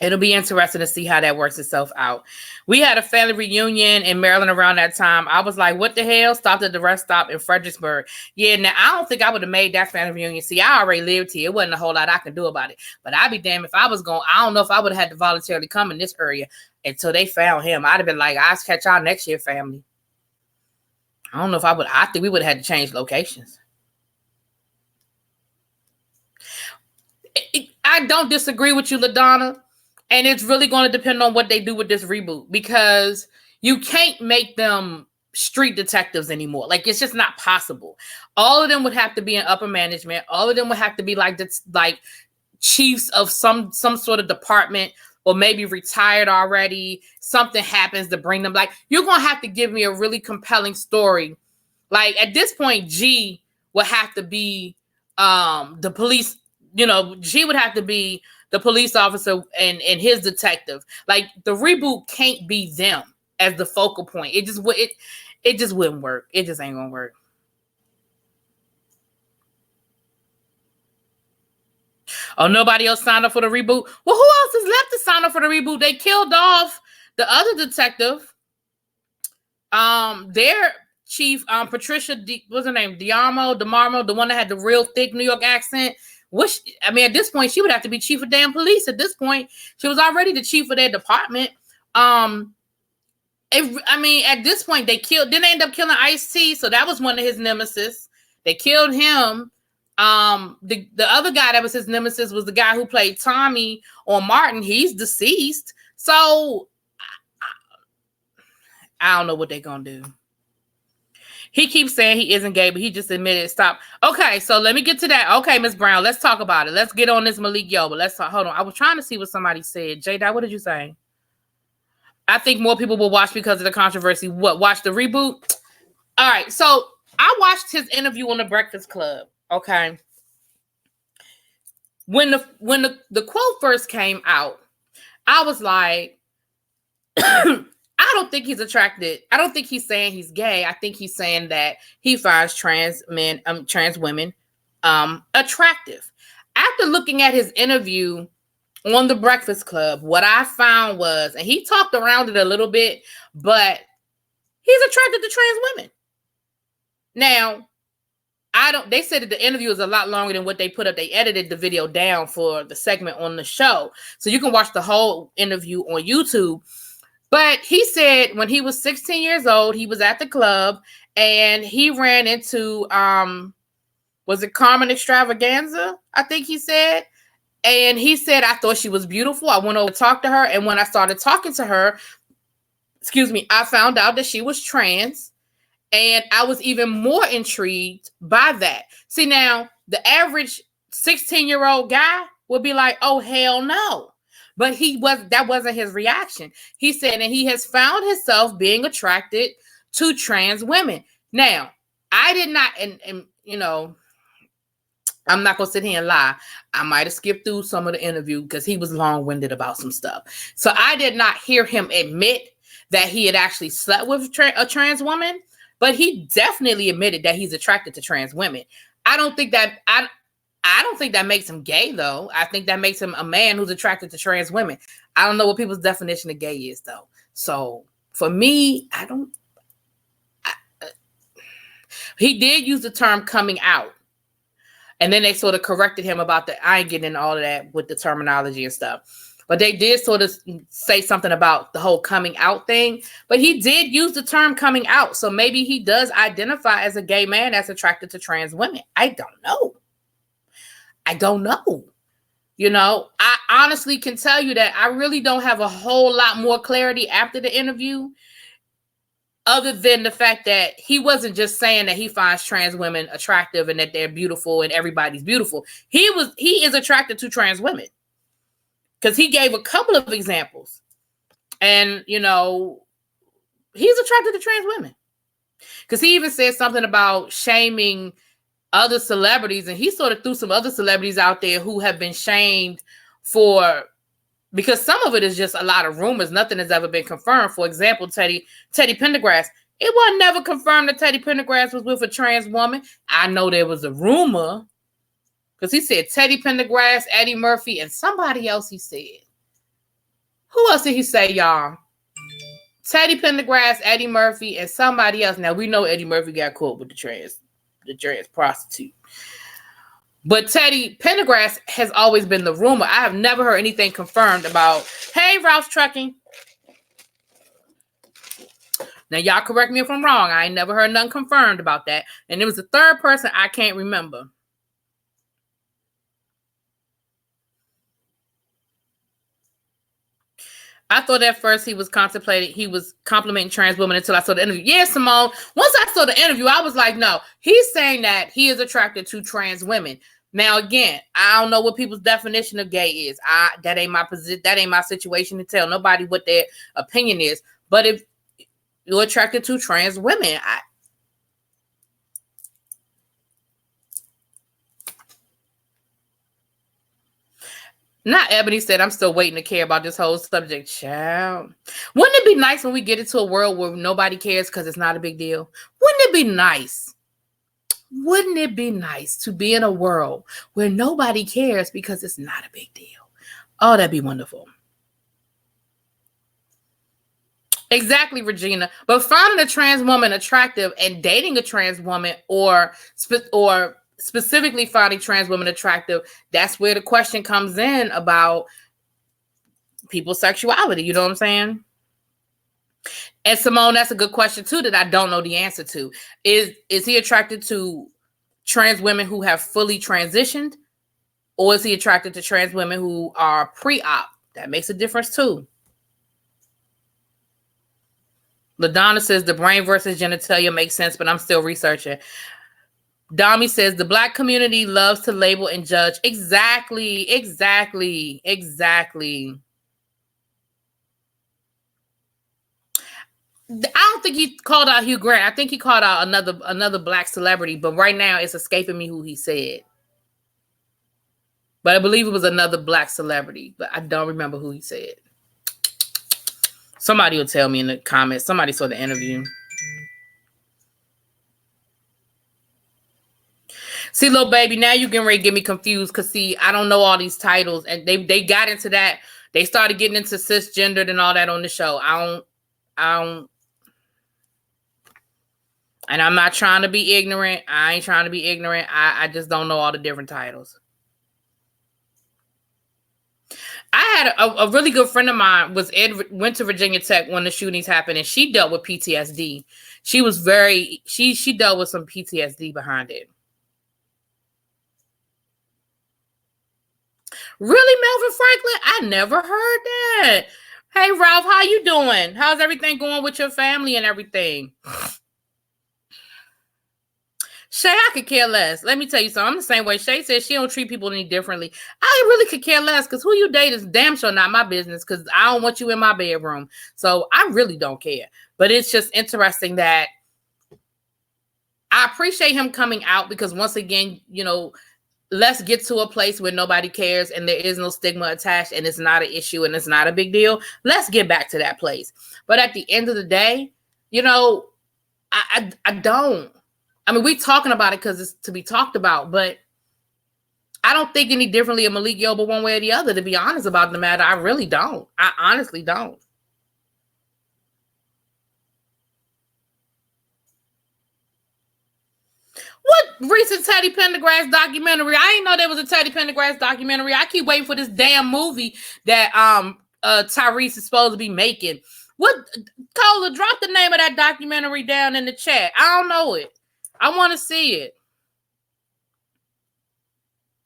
[SPEAKER 1] It'll be interesting to see how that works itself out. We had a family reunion in Maryland around that time. I was like, what the hell? Stopped at the rest stop in Fredericksburg. Yeah, now I don't think I would have made that family reunion. See, I already lived here. It wasn't a whole lot I could do about it. But I'd be damned if I was going. I don't know if I would have had to voluntarily come in this area until they found him. I'd have been like, I'll catch y'all next year, family. I don't know if I would. I think we would have had to change locations. I don't disagree with you, LaDonna. And it's really going to depend on what they do with this reboot, because you can't make them street detectives anymore. Like, it's just not possible. All of them would have to be in upper management. All of them would have to be like chiefs of some sort of department, or maybe retired already. Something happens to bring them. Like, you're going to have to give me a really compelling story. Like, at this point, G would have to be the police. You know, G would have to be the police officer and his detective. Like, the reboot can't be them as the focal point. It just wouldn't work. It just ain't gonna work. Oh, nobody else signed up for the reboot? Well, who else is left to sign up for the reboot? They killed off the other detective. Their chief, Patricia, what's her name? DeMarmo, the one that had the real thick New York accent. At this point, she would have to be chief of damn police. At this point, she was already the chief of their department. At this point, didn't they end up killing Ice-T? So that was one of his nemesis. They killed him. The other guy that was his nemesis was the guy who played Tommy on Martin. He's deceased. So I don't know what they're gonna do. He keeps saying he isn't gay, but he just admitted. Stop. Okay, so let me get to that. Okay, Miss Brown, let's talk about it. Let's get on this Malik Yoba. Let's talk. Hold on. I was trying to see what somebody said. J-Dot, what did you say? I think more people will watch because of the controversy. What? Watch the reboot? All right. So I watched his interview on the Breakfast Club. Okay. When the quote first came out, I was like, I don't think he's attracted. I don't think he's saying he's gay. I think he's saying that he finds trans women attractive. After looking at his interview on the Breakfast Club, what I found was, and he talked around it a little bit, but he's attracted to trans women. Now, they said that the interview is a lot longer than what they put up. They edited the video down for the segment on the show. So you can watch the whole interview on YouTube. But he said when he was 16 years old, he was at the club and he ran into, was it Carmen Extravaganza? I think he said. And he said, I thought she was beautiful. I went over to talk to her. And when I started talking to her, I found out that she was trans. And I was even more intrigued by that. See, now, the average 16-year-old guy would be like, oh, hell no. But that wasn't his reaction. He said, and he has found himself being attracted to trans women. Now, I did not, and you know, I'm not going to sit here and lie. I might have skipped through some of the interview because he was long-winded about some stuff. So I did not hear him admit that he had actually slept with a trans woman, but he definitely admitted that he's attracted to trans women. I don't think that makes him gay, though. I think that makes him a man who's attracted to trans women. I don't know what people's definition of gay is, though. So for me, he did use the term coming out. And then they sort of corrected him about I ain't getting into all of that with the terminology and stuff. But they did sort of say something about the whole coming out thing. But he did use the term coming out. So maybe he does identify as a gay man that's attracted to trans women. I don't know. You know, I honestly can tell you that I really don't have a whole lot more clarity after the interview, other than the fact that he wasn't just saying that he finds trans women attractive and that they're beautiful and everybody's beautiful. He is attracted to trans women because he gave a couple of examples. And, you know, he's attracted to trans women because he even said something about shaming other celebrities, and he sort of threw some other celebrities out there who have been shamed because some of it is just a lot of rumors. Nothing has ever been confirmed. For example, Teddy Pendergrass. It was never confirmed that Teddy Pendergrass was with a trans woman. I know there was a rumor because he said Teddy Pendergrass, Eddie Murphy, and somebody else he said. Who else did he say, y'all? Teddy Pendergrass, Eddie Murphy, and somebody else. Now we know Eddie Murphy got caught with the trans prostitute. But Teddy Pendergrass has always been the rumor. I have never heard anything confirmed about, hey, Ralph's Trucking. Now, y'all correct me if I'm wrong. I ain't never heard nothing confirmed about that. And it was the third person I can't remember. I thought at first he was complimenting trans women until I saw the interview. Yeah, Simone. Once I saw the interview, I was like, no. He's saying that he is attracted to trans women. Now, again, I don't know what people's definition of gay is. That ain't my position. That ain't my situation to tell nobody what their opinion is. But if you're attracted to trans women, Not Ebony said, I'm still waiting to care about this whole subject, child. Wouldn't it be nice when we get into a world where nobody cares because it's not a big deal? Wouldn't it be nice? Wouldn't it be nice to be in a world where nobody cares because it's not a big deal? Oh, that'd be wonderful. Exactly, Regina. But finding a trans woman attractive and dating a trans woman or specifically finding trans women attractive, that's where the question comes in about people's sexuality. You know what I'm saying? And Simone, that's a good question too that I don't know the answer to. Is he attracted to trans women who have fully transitioned, or is he attracted to trans women who are pre-op? That makes a difference too. LaDonna says the brain versus genitalia makes sense, but I'm still researching. Dami says the Black community loves to label and judge. Exactly. I don't think he called out Hugh Grant. I think he called out another Black celebrity, but right now it's escaping me who he said. But I believe it was another Black celebrity, but I don't remember who he said. Somebody will tell me in the comments. Somebody saw the interview. See, little baby, now you getting ready to get me confused because, see, I don't know all these titles. And they got into that. They started getting into cisgendered and all that on the show. I don't. And I'm not trying to be ignorant. I ain't trying to be ignorant. I just don't know all the different titles. I had a really good friend of mine went to Virginia Tech when the shootings happened, and she dealt with PTSD. She was she dealt with some PTSD behind it. Really, Melvin Franklin? I never heard that. Hey, Ralph, how you doing? How's everything going with your family and everything? Shay, I could care less. Let me tell you something. I'm the same way. Shay says she don't treat people any differently. I really could care less because who you date is damn sure not my business because I don't want you in my bedroom. So I really don't care. But it's just interesting that I appreciate him coming out because once again, you know, let's get to a place where nobody cares and there is no stigma attached and it's not an issue and it's not a big deal. Let's get back to that place. But at the end of the day, you know, I don't. I mean, we talking about it because it's to be talked about, but I don't think any differently of Malik Yoba one way or the other, to be honest about the matter. I really don't. I honestly don't. What recent Teddy Pendergrass documentary? I didn't know there was a Teddy Pendergrass documentary. I keep waiting for this damn movie that Tyrese is supposed to be making. What, Cola, drop the name of that documentary down in the chat. I don't know it. I want to see it.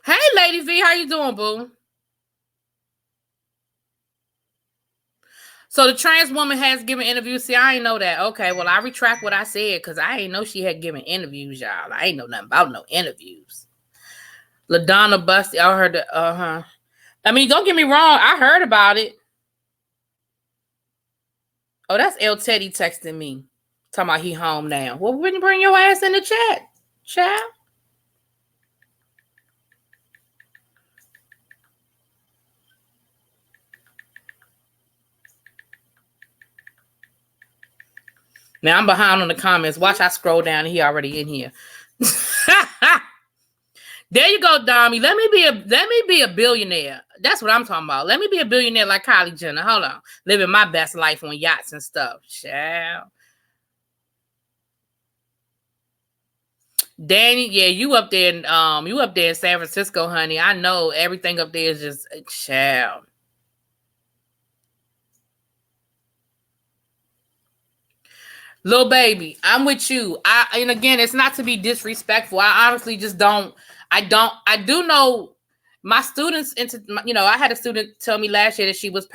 [SPEAKER 1] Hey, Lady V, how you doing, boo? So the trans woman has given interviews. See, I ain't know that. Okay, well, I retract what I said because I ain't know she had given interviews, y'all. I ain't know nothing about no interviews. LaDonna Busty, I heard that. I mean, don't get me wrong. I heard about it. Oh, that's El Teddy texting me. Talking about he home now. Well, wouldn't you bring your ass in the chat, child? Now I'm behind on the comments. Watch, I scroll down and he already in here. There you go, Dami. Let me be a billionaire. That's what I'm talking about. Let me be a billionaire like Kylie Jenner. Hold on. Living my best life on yachts and stuff. Child. Danny, yeah, you up there in San Francisco, honey. I know everything up there is just child. Little baby, I'm with you. And again, it's not to be disrespectful. I honestly just don't. I do know my students I had a student tell me last year that she was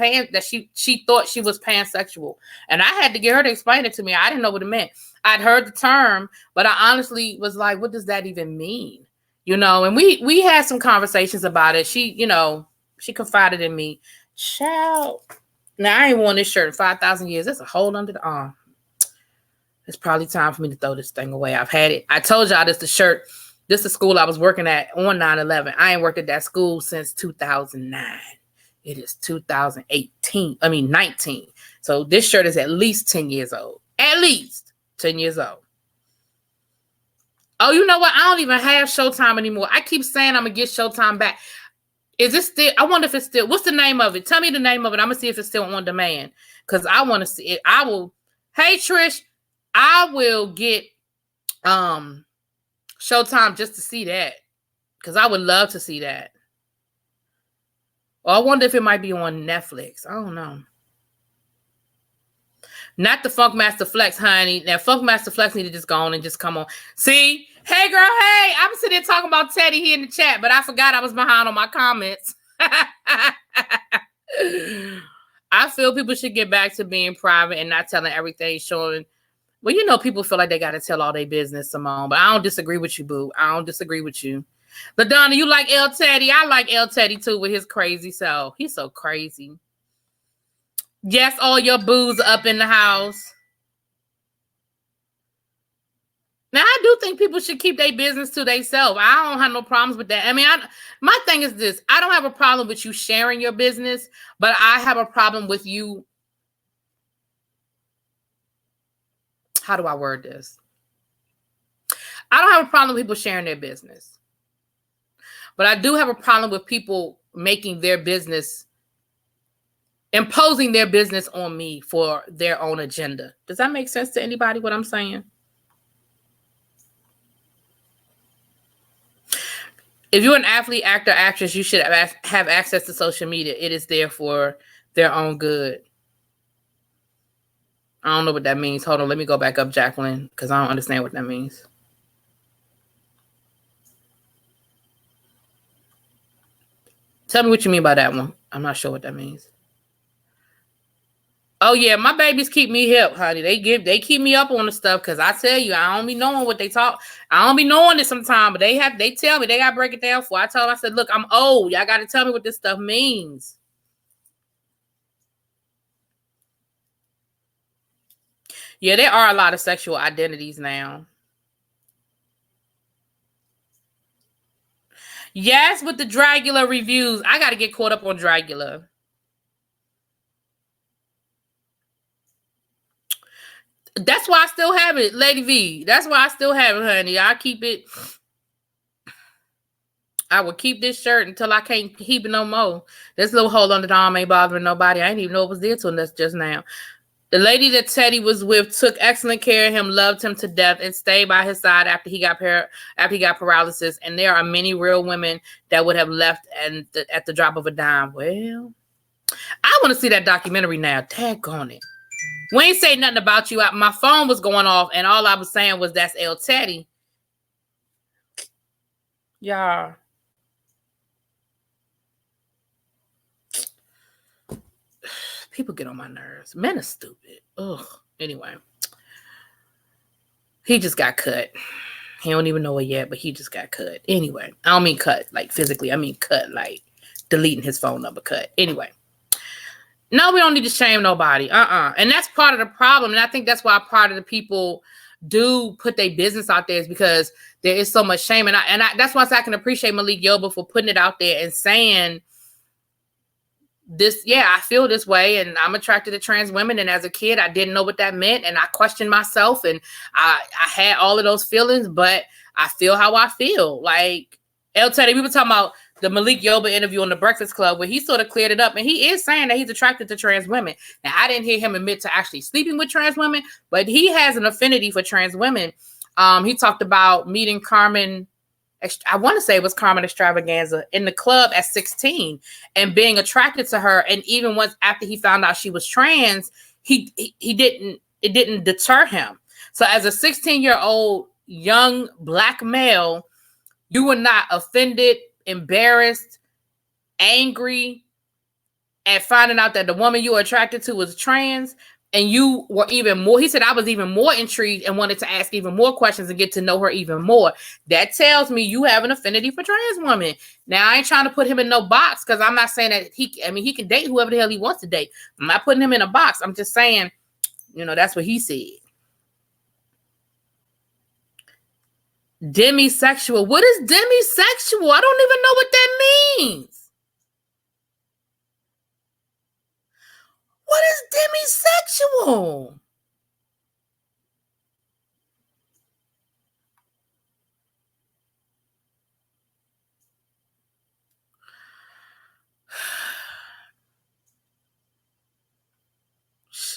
[SPEAKER 1] she thought she was pansexual. And I had to get her to explain it to me. I didn't know what it meant. I'd heard the term, but I honestly was like, what does that even mean? And we had some conversations about it. She confided in me. Child. Now I ain't worn this shirt in 5,000 years. That's a hole under the arm. It's probably time for me to throw this thing away. I've had it. I told y'all this the shirt. This is the school I was working at on 9/11. I ain't worked at that school since 2009. It is 19. So this shirt is at least 10 years old. At least 10 years old. Oh, you know what? I don't even have Showtime anymore. I keep saying I'm going to get Showtime back. Is it still? I wonder if it's still. What's the name of it? Tell me the name of it. I'm going to see if it's still on demand. Because I want to see it. I will. Hey, Trish. I will get Showtime just to see that. Because I would love to see that. Or I wonder if it might be on Netflix. I don't know. Not the Funkmaster Flex, honey. Now, Funkmaster Flex need to just go on and just come on. See? Hey, girl, hey. I'm sitting there talking about Teddy here in the chat, but I forgot I was behind on my comments. I feel people should get back to being private and not telling everything, showing. Well, people feel like they got to tell all their business, Simone, but I don't disagree with you, boo. I don't disagree with you. LaDonna, you like El Teddy? I like El Teddy, too, with his crazy self. He's so crazy. Yes, all your boos up in the house. Now, I do think people should keep their business to themselves. I don't have no problems with that. I mean, my thing is this. I don't have a problem with you sharing your business, but I have a problem with you. How do I word this? I don't have a problem with people sharing their business. But I do have a problem with people making their business, imposing their business on me for their own agenda. Does that make sense to anybody, what I'm saying? If you're an athlete, actor, actress, you should have access to social media. It is there for their own good. I don't know what that means. Hold on. Let me go back up, Jacqueline, because I don't understand what that means. Tell me what you mean by that one. I'm not sure what that means. Oh, yeah. My babies keep me hip, honey. They keep me up on the stuff because I tell you, I don't be knowing what they talk. I don't be knowing it sometimes, but they tell me. They got to break it down for. I tell them, I said, look, I'm old. Y'all got to tell me what this stuff means. Yeah, there are a lot of sexual identities now. Yes, with the Dragula reviews. I got to get caught up on Dragula. That's why I still have it, Lady V. That's why I still have it, honey. I keep it. I will keep this shirt until I can't keep it no more. This little hole under the arm ain't bothering nobody. I didn't even know it was there till just now. The lady that Teddy was with took excellent care of him, loved him to death, and stayed by his side after he got paralysis. And there are many real women that would have left at the drop of a dime. Well, I want to see that documentary now. Tag on it. We ain't say nothing about you. My phone was going off, and all I was saying was that's El Teddy. Yeah. People get on my nerves. Men are stupid. Ugh. Anyway. He just got cut. He don't even know it yet, but he just got cut. Anyway. I don't mean cut like physically. I mean cut like deleting his phone number cut. Anyway. No, we don't need to shame nobody. And that's part of the problem. And I think that's why part of the people do put their business out there is because there is so much shame. And that's why I can appreciate Malik Yoba for putting it out there and saying this, yeah, I feel this way and I'm attracted to trans women. And as a kid, I didn't know what that meant. And I questioned myself and I had all of those feelings, but I feel how I feel. Like, El Teddy, we were talking about the Malik Yoba interview on the Breakfast Club where he sort of cleared it up, and he is saying that he's attracted to trans women. Now, I didn't hear him admit to actually sleeping with trans women, but he has an affinity for trans women. He talked about meeting Carmen, I want to say it was Carmen Extravaganza, in the club at 16 and being attracted to her. And even once after he found out she was trans, it didn't deter him. So as a 16-year-old young Black male, you were not offended, embarrassed, angry at finding out that the woman you were attracted to was trans. And you were even more, he said, I was even more intrigued and wanted to ask even more questions and get to know her even more. That tells me you have an affinity for trans women. Now, I ain't trying to put him in no box because I'm not saying that he can date whoever the hell he wants to date. I'm not putting him in a box. I'm just saying, that's what he said. Demisexual. What is demisexual? I don't even know what that means. What is demisexual?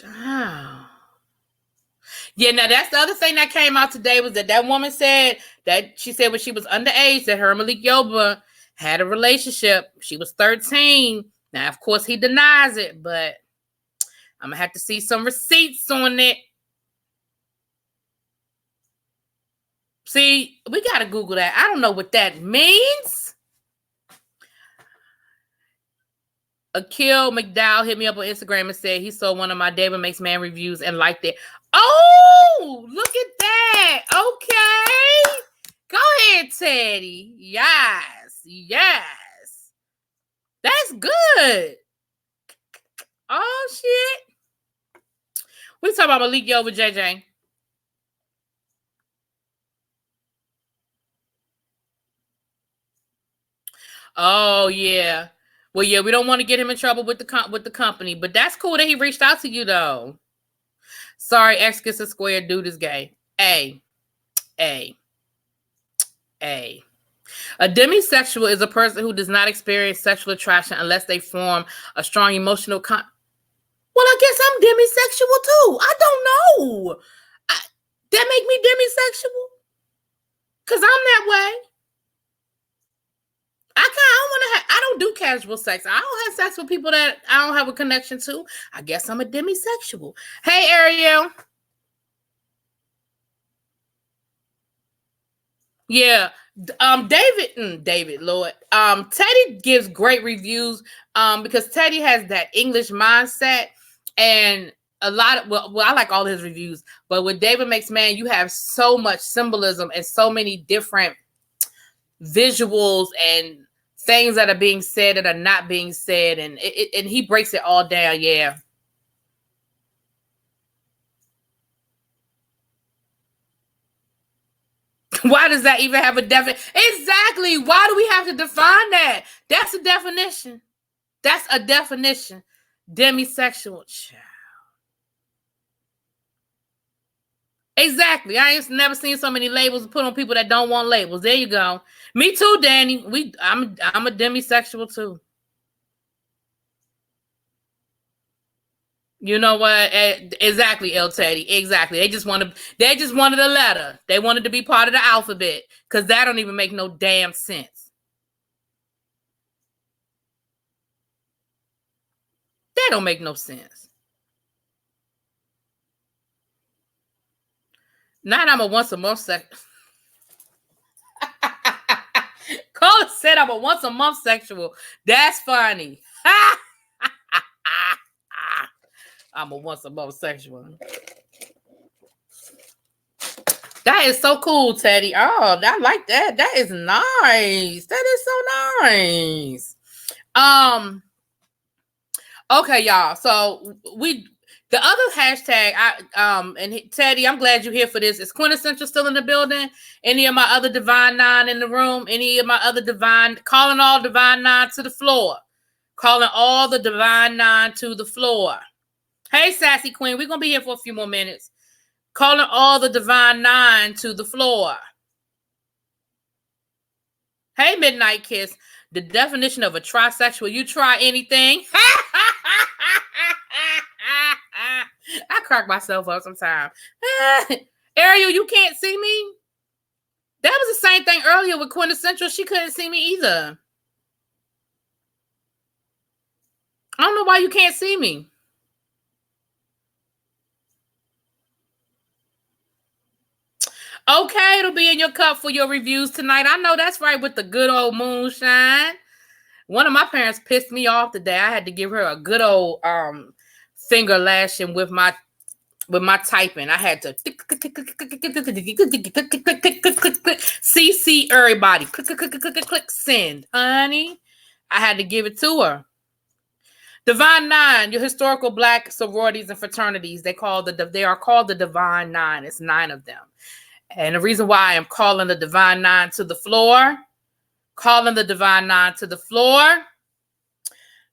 [SPEAKER 1] Wow. Yeah, now that's the other thing that came out today was that woman said that she said when she was underage that her and Malik Yoba had a relationship. She was 13. Now, of course, he denies it, but I'm going to have to see some receipts on it. See, we got to Google that. I don't know what that means. Akil McDowell hit me up on Instagram and said he saw one of my David Makes Man reviews and liked it. Oh, look at that. Okay. Go ahead, Teddy. Yes. That's good. Oh, shit. We talking about Malik Yoba with JJ. Oh, yeah. Well, yeah, we don't want to get him in trouble with the company, but that's cool that he reached out to you, though. Sorry, X gets a square, dude is gay. A demisexual is a person who does not experience sexual attraction unless they form a strong emotional Well, I guess I'm demisexual too. I don't know. That make me demisexual? Because I'm that way. I don't do casual sex. I don't have sex with people that I don't have a connection to. I guess I'm a demisexual. Hey, Ariel. Yeah. David Lord. Teddy gives great reviews because Teddy has that English mindset, and a lot of I like all his reviews, but with David Makes Man, you have so much symbolism and so many different visuals and things that are being said that are not being said, and he breaks it all down. Yeah. Why does that even have a definition? Exactly. Why do we have to define that? That's a definition. That's a definition. Demisexual. Exactly. I ain't never seen so many labels put on people that don't want labels. There you go. Me too, Danny. I'm a demisexual too. You know what? Exactly, El Teddy. Exactly. They just wanted a letter. They wanted to be part of the alphabet because that don't even make no damn sense. That don't make no sense. Not I'm a once a month sexual. Cole said I'm a once a month sexual. That's funny. I'm a once a month sexual. That is so cool, Teddy. Oh, I like that. That is nice. That is so nice. Okay, y'all. So the other hashtag, and Teddy, I'm glad you're here for this. Is Quintessential still in the building? Any of my other Divine Nine in the room? Any of my other calling all Divine Nine to the floor? Calling all the Divine Nine to the floor. Hey, Sassy Queen, we're going to be here for a few more minutes. Calling all the Divine Nine to the floor. Hey, Midnight Kiss. The definition of a trisexual, you try anything. I crack myself up sometimes. Ariel, you can't see me? That was the same thing earlier with Quintessential. She couldn't see me either. I don't know why you can't see me. Okay, it'll be in your cup for your reviews tonight. I know that's right, with the good old moonshine. One of my parents pissed me off today. I had to give her a good old finger lashing with my typing. I had to CC everybody. Click send, honey. I had to give it to her. Divine Nine, your historical Black sororities and fraternities. They are called the Divine Nine. It's 9 of them. And the reason why I am calling the Divine Nine to the floor,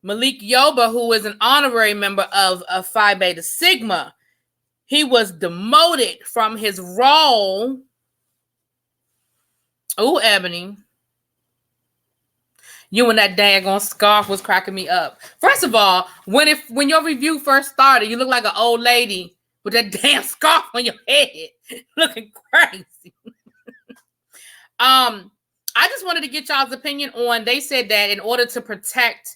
[SPEAKER 1] Malik Yoba, who is an honorary member of Phi Beta Sigma, he was demoted from his role. Oh, Ebony, you and that daggone scarf was cracking me up. First of all, when your review first started, you look like an old lady with that damn scarf on your head, looking crazy. I just wanted to get y'all's opinion on. They said that in order to protect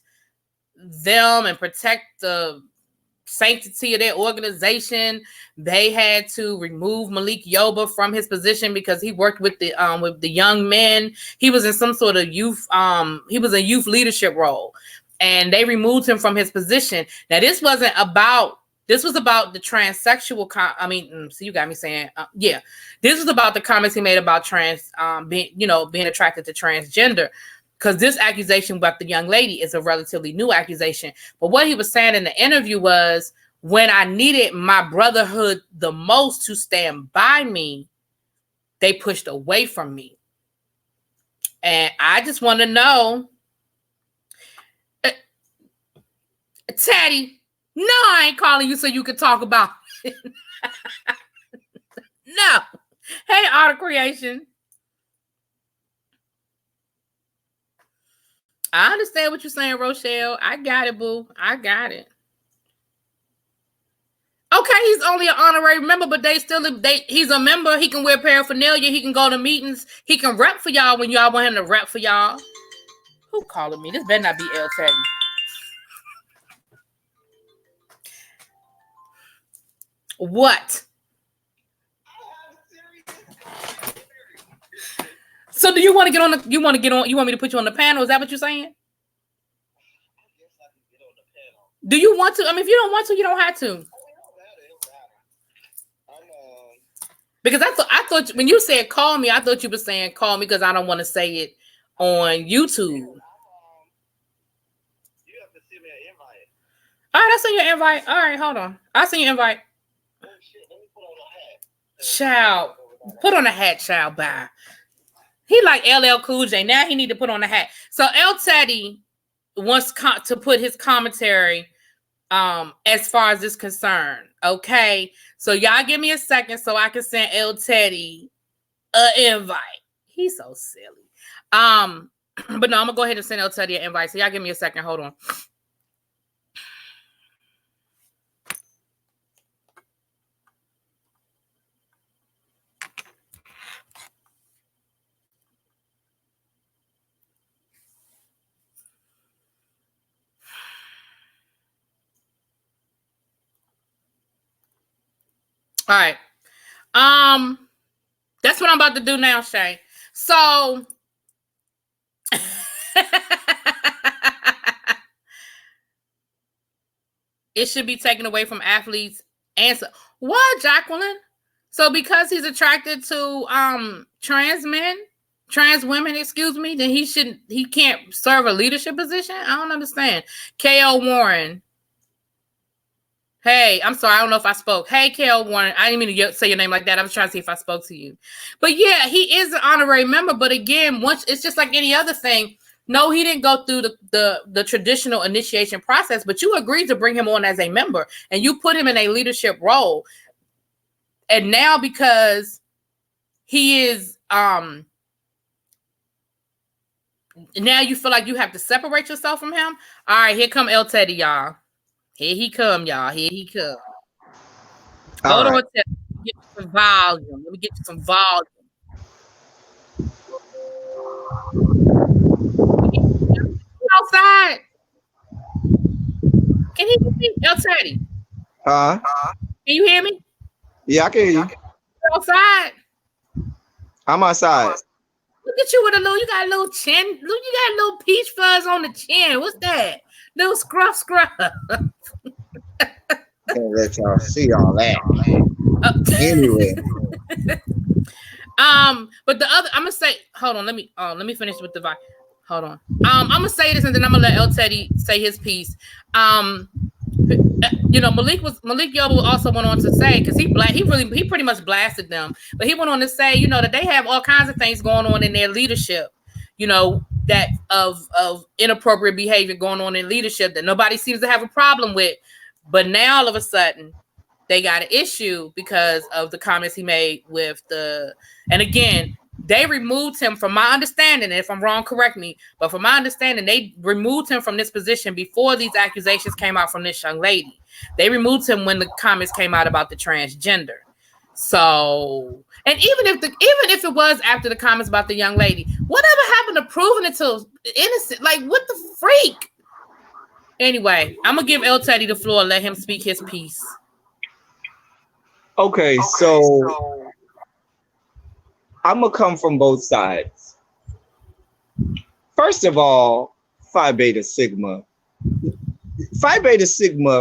[SPEAKER 1] them and protect the sanctity of their organization, they had to remove Malik Yoba from his position because he worked with the young men. He was in some sort of youth, he was a youth leadership role, and they removed him from his position. Now, this was about the transsexual. So you got me saying, yeah, this was about the comments he made about being attracted to transgender. Because this accusation about the young lady is a relatively new accusation. But what he was saying in the interview was, when I needed my brotherhood the most to stand by me, they pushed away from me. And I just want to know, Teddy, no, I ain't calling you so you can talk about it. No. Hey, Art of Creation. I understand what you're saying, Rochelle. I got it, boo. I got it. Okay, he's only an honorary member, but he's a member. He can wear paraphernalia. He can go to meetings. He can rep for y'all when y'all want him to rep for y'all. Who calling me? This better not be El Teddy. What? So do you want to get on you want me to put you on the panel? Is that what you're saying? Do you want to? I mean, if you don't want to, you don't have to. Because I thought when you said call me, I thought you were saying call me because I don't want to say it on YouTube. You have to send me an invite. All right, I'll send you an invite. All right, hold on. I'll send you an invite. Oh, shit. Let me put on a hat. Child, put on a hat, child. Bye. He like LL Cool J. Now he need to put on a hat. So El Teddy wants to put his commentary as far as this concerned. Okay. So y'all give me a second so I can send El Teddy an invite. He's so silly. But no, I'm gonna go ahead and send El Teddy an invite. So y'all give me a second. Hold on. All right. That's what I'm about to do now, Shay. So it should be taken away from athletes. Answer. What, Jacqueline? So because he's attracted to trans women, excuse me, then he can't serve a leadership position? I don't understand. K.O. Warren. Hey, I'm sorry. I don't know if I spoke. Hey, K.O. Warren. I didn't mean to say your name like that. I was trying to see if I spoke to you. But yeah, he is an honorary member. But again, once it's just like any other thing. No, he didn't go through the traditional initiation process, but you agreed to bring him on as a member and you put him in a leadership role. And now because he is now you feel like you have to separate yourself from him. All right, here come El Teddy, y'all. Here he come, y'all. Here he come. Hold on, Teddy. Let me get you some volume. Let me get you some volume. Outside. Can he hear me? El Teddy. Can you hear me?
[SPEAKER 2] Yeah, I can hear you.
[SPEAKER 1] Outside.
[SPEAKER 2] I'm outside.
[SPEAKER 1] Look at you with you got a little chin. Look, you got a little peach fuzz on the chin. What's that? Little scruff.
[SPEAKER 2] Can't let y'all see all that. Anyway.
[SPEAKER 1] But the other, I'm gonna say, hold on, let me finish with the vibe. Hold on. I'm gonna say this and then I'm gonna let El Teddy say his piece. Malik Yoba also went on to say, because he pretty much blasted them, but he went on to say, that they have all kinds of things going on in their leadership, that of inappropriate behavior going on in leadership that nobody seems to have a problem with, but now all of a sudden they got an issue because of the comments he made and again, they removed him, from my understanding, and if I'm wrong, correct me, but from my understanding, they removed him from this position before these accusations came out from this young lady. They removed him when the comments came out about the transgender. So, and even if it was after the comments about the young lady, whatever happened to proving it to innocent? Like, what the freak? Anyway, I'm gonna give El Teddy the floor and let him speak his piece.
[SPEAKER 2] Okay, so I'm gonna come from both sides. First of all, Phi Beta Sigma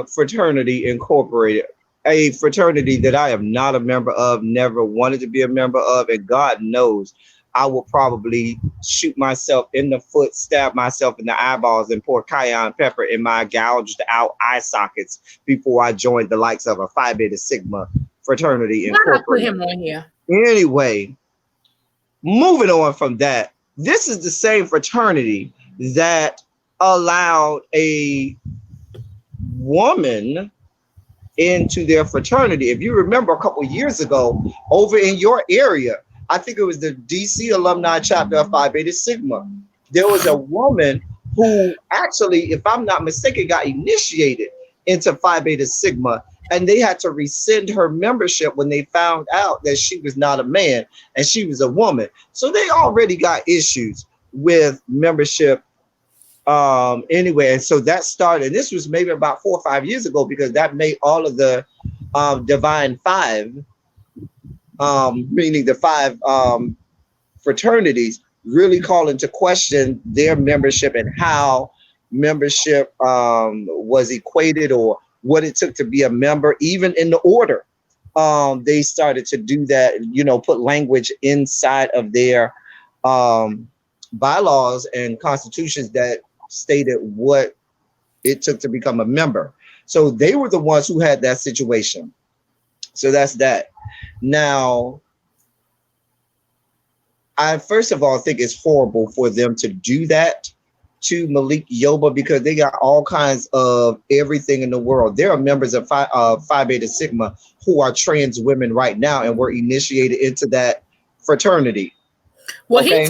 [SPEAKER 2] Fraternity Incorporated, a fraternity that I am not a member of, never wanted to be a member of, and God knows I will probably shoot myself in the foot, stab myself in the eyeballs, and pour cayenne pepper in my gouged out eye sockets before I joined the likes of a Phi Beta Sigma Fraternity Incorporated.
[SPEAKER 1] Put him on here.
[SPEAKER 2] Anyway, moving on from that, this is the same fraternity that allowed a woman into their fraternity. If you remember a couple years ago, over in your area, I think it was the DC alumni chapter of Phi Beta Sigma, there was a woman who actually, if I'm not mistaken, got initiated into Phi Beta Sigma, and they had to rescind her membership when they found out that she was not a man and she was a woman. So they already got issues with membership anyway. And so that started, this was maybe about 4 or 5 years ago, because that made all of the Divine Five, meaning the five fraternities, really call into question their membership and how membership was equated, or what it took to be a member, even in the order. They started to do that, put language inside of their bylaws and constitutions that stated what it took to become a member. So they were the ones who had that situation. So that's that. Now, I first of all think it's horrible for them to do that to Malik Yoba, because they got all kinds of everything in the world. There are members of Phi Beta Sigma who are trans women right now and were initiated into that fraternity.
[SPEAKER 1] Well, okay.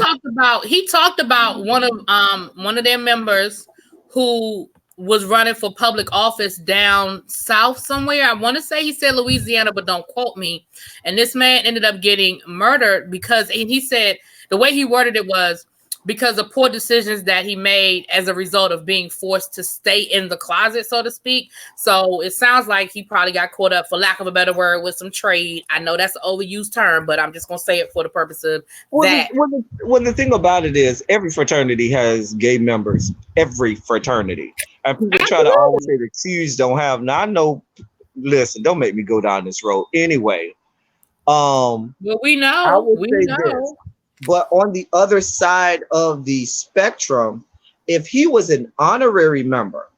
[SPEAKER 1] he talked about one of their members who was running for public office down south somewhere. I want to say he said Louisiana, but don't quote me. And this man ended up getting murdered because, and he said the way he worded it was, because of poor decisions that he made as a result of being forced to stay in the closet, so to speak. So it sounds like he probably got caught up, for lack of a better word, with some trade. I know that's an overused term, but I'm just going to say it for the purpose of that.
[SPEAKER 2] Well, the thing about it is every fraternity has gay members. Every fraternity. And people try to always say the Qs don't have. Now, I know, listen, don't make me go down this road. Anyway.
[SPEAKER 1] Well, we know.
[SPEAKER 2] This. But on the other side of the spectrum, if he was an honorary member,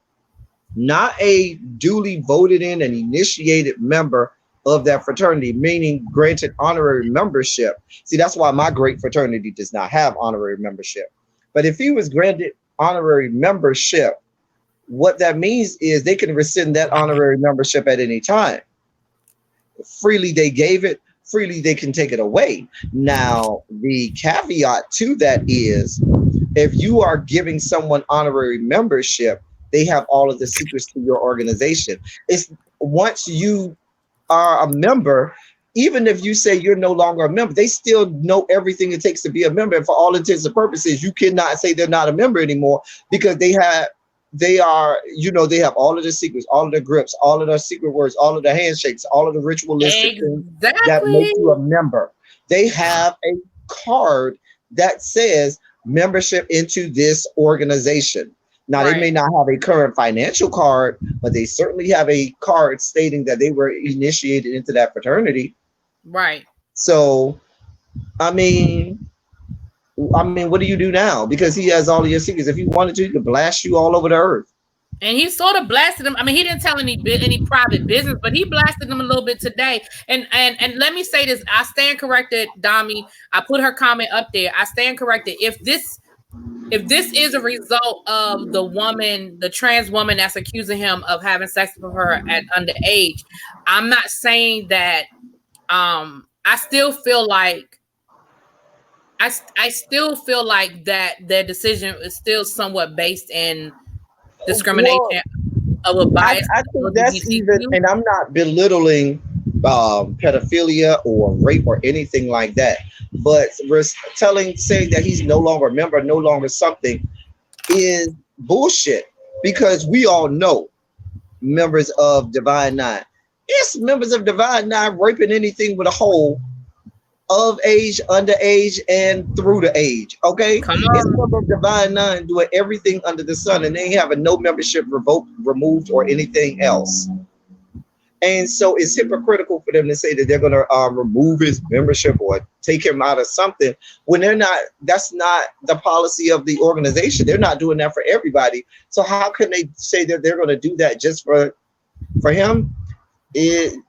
[SPEAKER 2] not a duly voted in and initiated member of that fraternity, meaning granted honorary membership. See, that's why my great fraternity does not have honorary membership. But if he was granted honorary membership, what that means is they can rescind that honorary membership at any time. Freely they gave it. Freely they can take it away. Now, the caveat to that is if you are giving someone honorary membership, they have all of the secrets to your organization. It's once you are a member, even if you say you're no longer a member, they still know everything it takes to be a member. And for all intents and purposes, you cannot say they're not a member anymore because they are, they have all of the secrets, all of the grips, all of the secret words, all of the handshakes, all of the ritualistic things that make you a member. They have a card that says membership into this organization. Now, they may not have a current financial card, but they certainly have a card stating that they were initiated into that fraternity.
[SPEAKER 1] Right.
[SPEAKER 2] So, I mean, what do you do now? Because he has all of your secrets. If he wanted to, he could blast you all over the earth.
[SPEAKER 1] And he sort of blasted him. I mean, he didn't tell any private business, but he blasted him a little bit today. And let me say this: I stand corrected, Dami. I put her comment up there. I stand corrected. If this is a result of the trans woman that's accusing him of having sex with her at underage, I'm not saying that. I still feel like that their decision is still somewhat based in discrimination of a bias.
[SPEAKER 2] I think that's even, and I'm not belittling pedophilia or rape or anything like that, but saying that he's no longer a member, no longer something, is bullshit, because we all know members of Divine Nine. It's members of Divine Nine raping anything with a hole, of age, underage, and through the age. Okay, it's member of Divine Nine doing everything under the sun, and they ain't having no membership revoked, removed, or anything else. And so it's hypocritical for them to say that they're going to remove his membership or take him out of something when they're not. That's not the policy of the organization. They're not doing that for everybody. So how can they say that they're going to do that just for him? It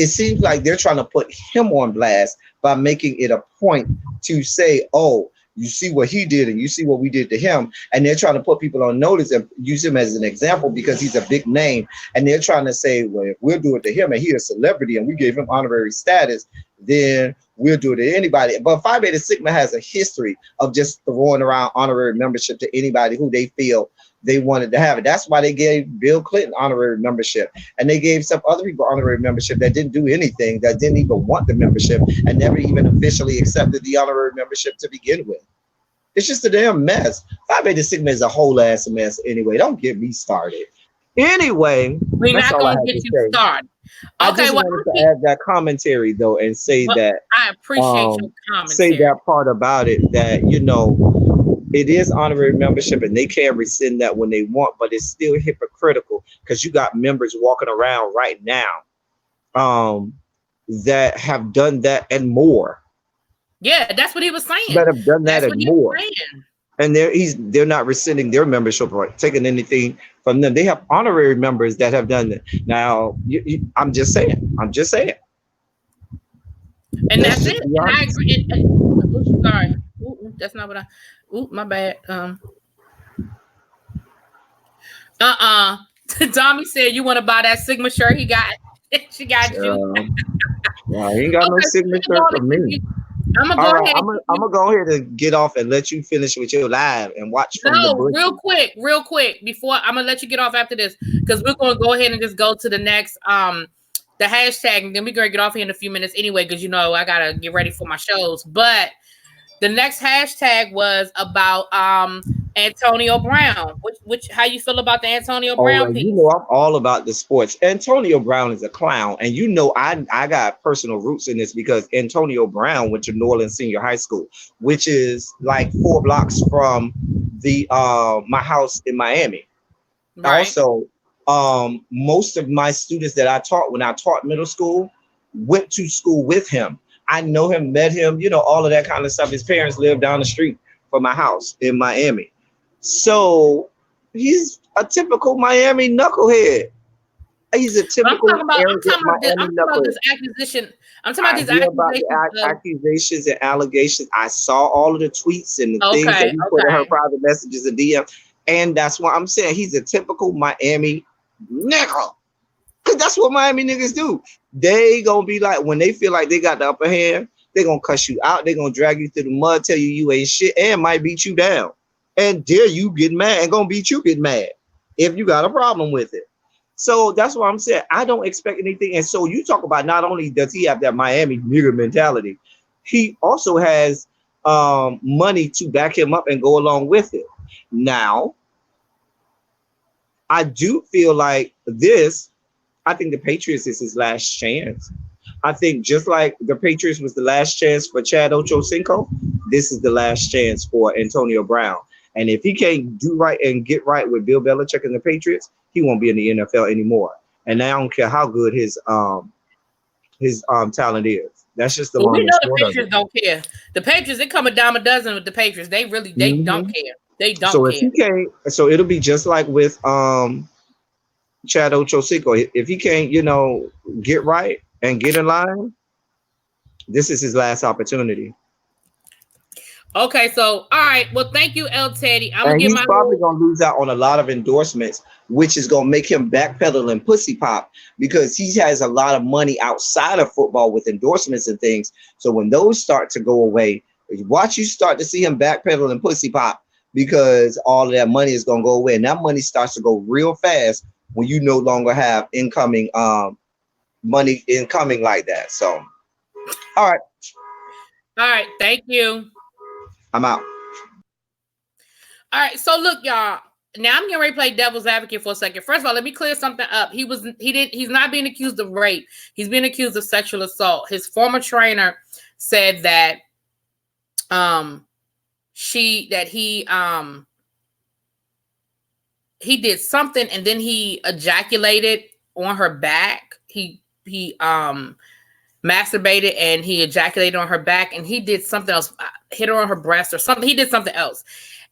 [SPEAKER 2] seems like they're trying to put him on blast by making it a point to say, oh, you see what he did and you see what we did to him. And they're trying to put people on notice and use him as an example because he's a big name. And they're trying to say, well, if we'll do it to him and he's a celebrity and we gave him honorary status, then we'll do it to anybody. But Phi Beta Sigma has a history of just throwing around honorary membership to anybody who they feel they wanted to have it. That's why they gave Bill Clinton honorary membership, and they gave some other people honorary membership that didn't do anything, that didn't even want the membership, and never even officially accepted the honorary membership to begin with. It's just a damn mess. Phi Beta Sigma is a whole ass mess anyway. Don't get me started. Anyway,
[SPEAKER 1] we're not going to get you started. Okay,
[SPEAKER 2] I just wanted to add that commentary though, and say that
[SPEAKER 1] I appreciate your commentary.
[SPEAKER 2] Say that part about it, that it is honorary membership and they can rescind that when they want, but it's still hypocritical because you got members walking around right now that have done that and more.
[SPEAKER 1] Yeah, that's what he was saying.
[SPEAKER 2] That have done that and more. And they're not rescinding their membership or taking anything from them. They have honorary members that have done that. Now, I'm just saying.
[SPEAKER 1] And that's it. And I agree. Sorry. That's not what I. My bad. Tommy said you want to buy that Sigma shirt. He got. She got you.
[SPEAKER 2] Well, he ain't got no Sigma shirt for me. I'm gonna go ahead and get off and let you finish with your live and watch.
[SPEAKER 1] Real quick. Before I'm gonna let you get off after this, because we're gonna go ahead and just go to the next the hashtag, and then we're gonna get off here in a few minutes anyway, because I gotta get ready for my shows. But the next hashtag was about Antonio Brown. Which how you feel about the Antonio Brown piece?
[SPEAKER 2] I'm all about the sports. Antonio Brown is a clown, and I got personal roots in this because Antonio Brown went to New Orleans Senior High School, which is like 4 blocks from the my house in Miami. Right. Also, most of my students that I taught when I taught middle school went to school with him. I know him, met him, all of that kind of stuff. His parents lived down the street from my house in Miami. So he's a typical Miami knucklehead. He's a typical.
[SPEAKER 1] I'm talking about this accusation. I'm talking about these
[SPEAKER 2] accusations and allegations. I saw all of the tweets and the things that he put in her private messages and DM. And that's why I'm saying he's a typical Miami nigga. Because that's what Miami niggas do. They gonna be like, when they feel like they got the upper hand, they gonna cuss you out. They gonna drag you through the mud, tell you ain't shit, and might beat you down. and dare you get mad and gonna beat you get mad if you got a problem with it. So that's what I'm saying. I don't expect anything. And so you talk about not only does he have that Miami nigga mentality, he also has money to back him up and go along with it. Now, I do feel like this. I think the Patriots is his last chance. I think just like the Patriots was the last chance for Chad Ochocinco, this is the last chance for Antonio Brown. And if he can't do right and get right with Bill Belichick and the Patriots, he won't be in the NFL anymore. And I don't care how good his talent is. That's just the
[SPEAKER 1] Well,
[SPEAKER 2] long
[SPEAKER 1] we
[SPEAKER 2] and
[SPEAKER 1] know the
[SPEAKER 2] short of
[SPEAKER 1] Patriots
[SPEAKER 2] it.
[SPEAKER 1] don't care. The Patriots, they come a dime a dozen with the Patriots. They don't
[SPEAKER 2] Mhm.
[SPEAKER 1] care. They don't
[SPEAKER 2] So if
[SPEAKER 1] care.
[SPEAKER 2] he can't, so it'll be just like with Chad Ochocinco. If he can't, get right and get in line, this is his last opportunity.
[SPEAKER 1] Okay, so all right. Well, thank you, El Teddy. I'm gonna
[SPEAKER 2] And
[SPEAKER 1] get
[SPEAKER 2] he's
[SPEAKER 1] my
[SPEAKER 2] probably
[SPEAKER 1] little.
[SPEAKER 2] gonna lose out on a lot of endorsements, which is gonna make him backpedal and pussy pop because he has a lot of money outside of football with endorsements and things. So when those start to go away, watch you start to see him backpedal and pussy pop because all of that money is gonna go away, and that money starts to go real fast when you no longer have incoming money incoming like that. So, all right,
[SPEAKER 1] All right, thank you.
[SPEAKER 2] I'm out.
[SPEAKER 1] All right, so look, y'all. Now I'm getting ready to play devil's advocate for a second. First of all, let me clear something up. He's not being accused of rape. He's being accused of sexual assault. His former trainer said that he did something and then he ejaculated on her back. He masturbated and he ejaculated on her back, and he did something else, hit her on her breast or something. He did something else.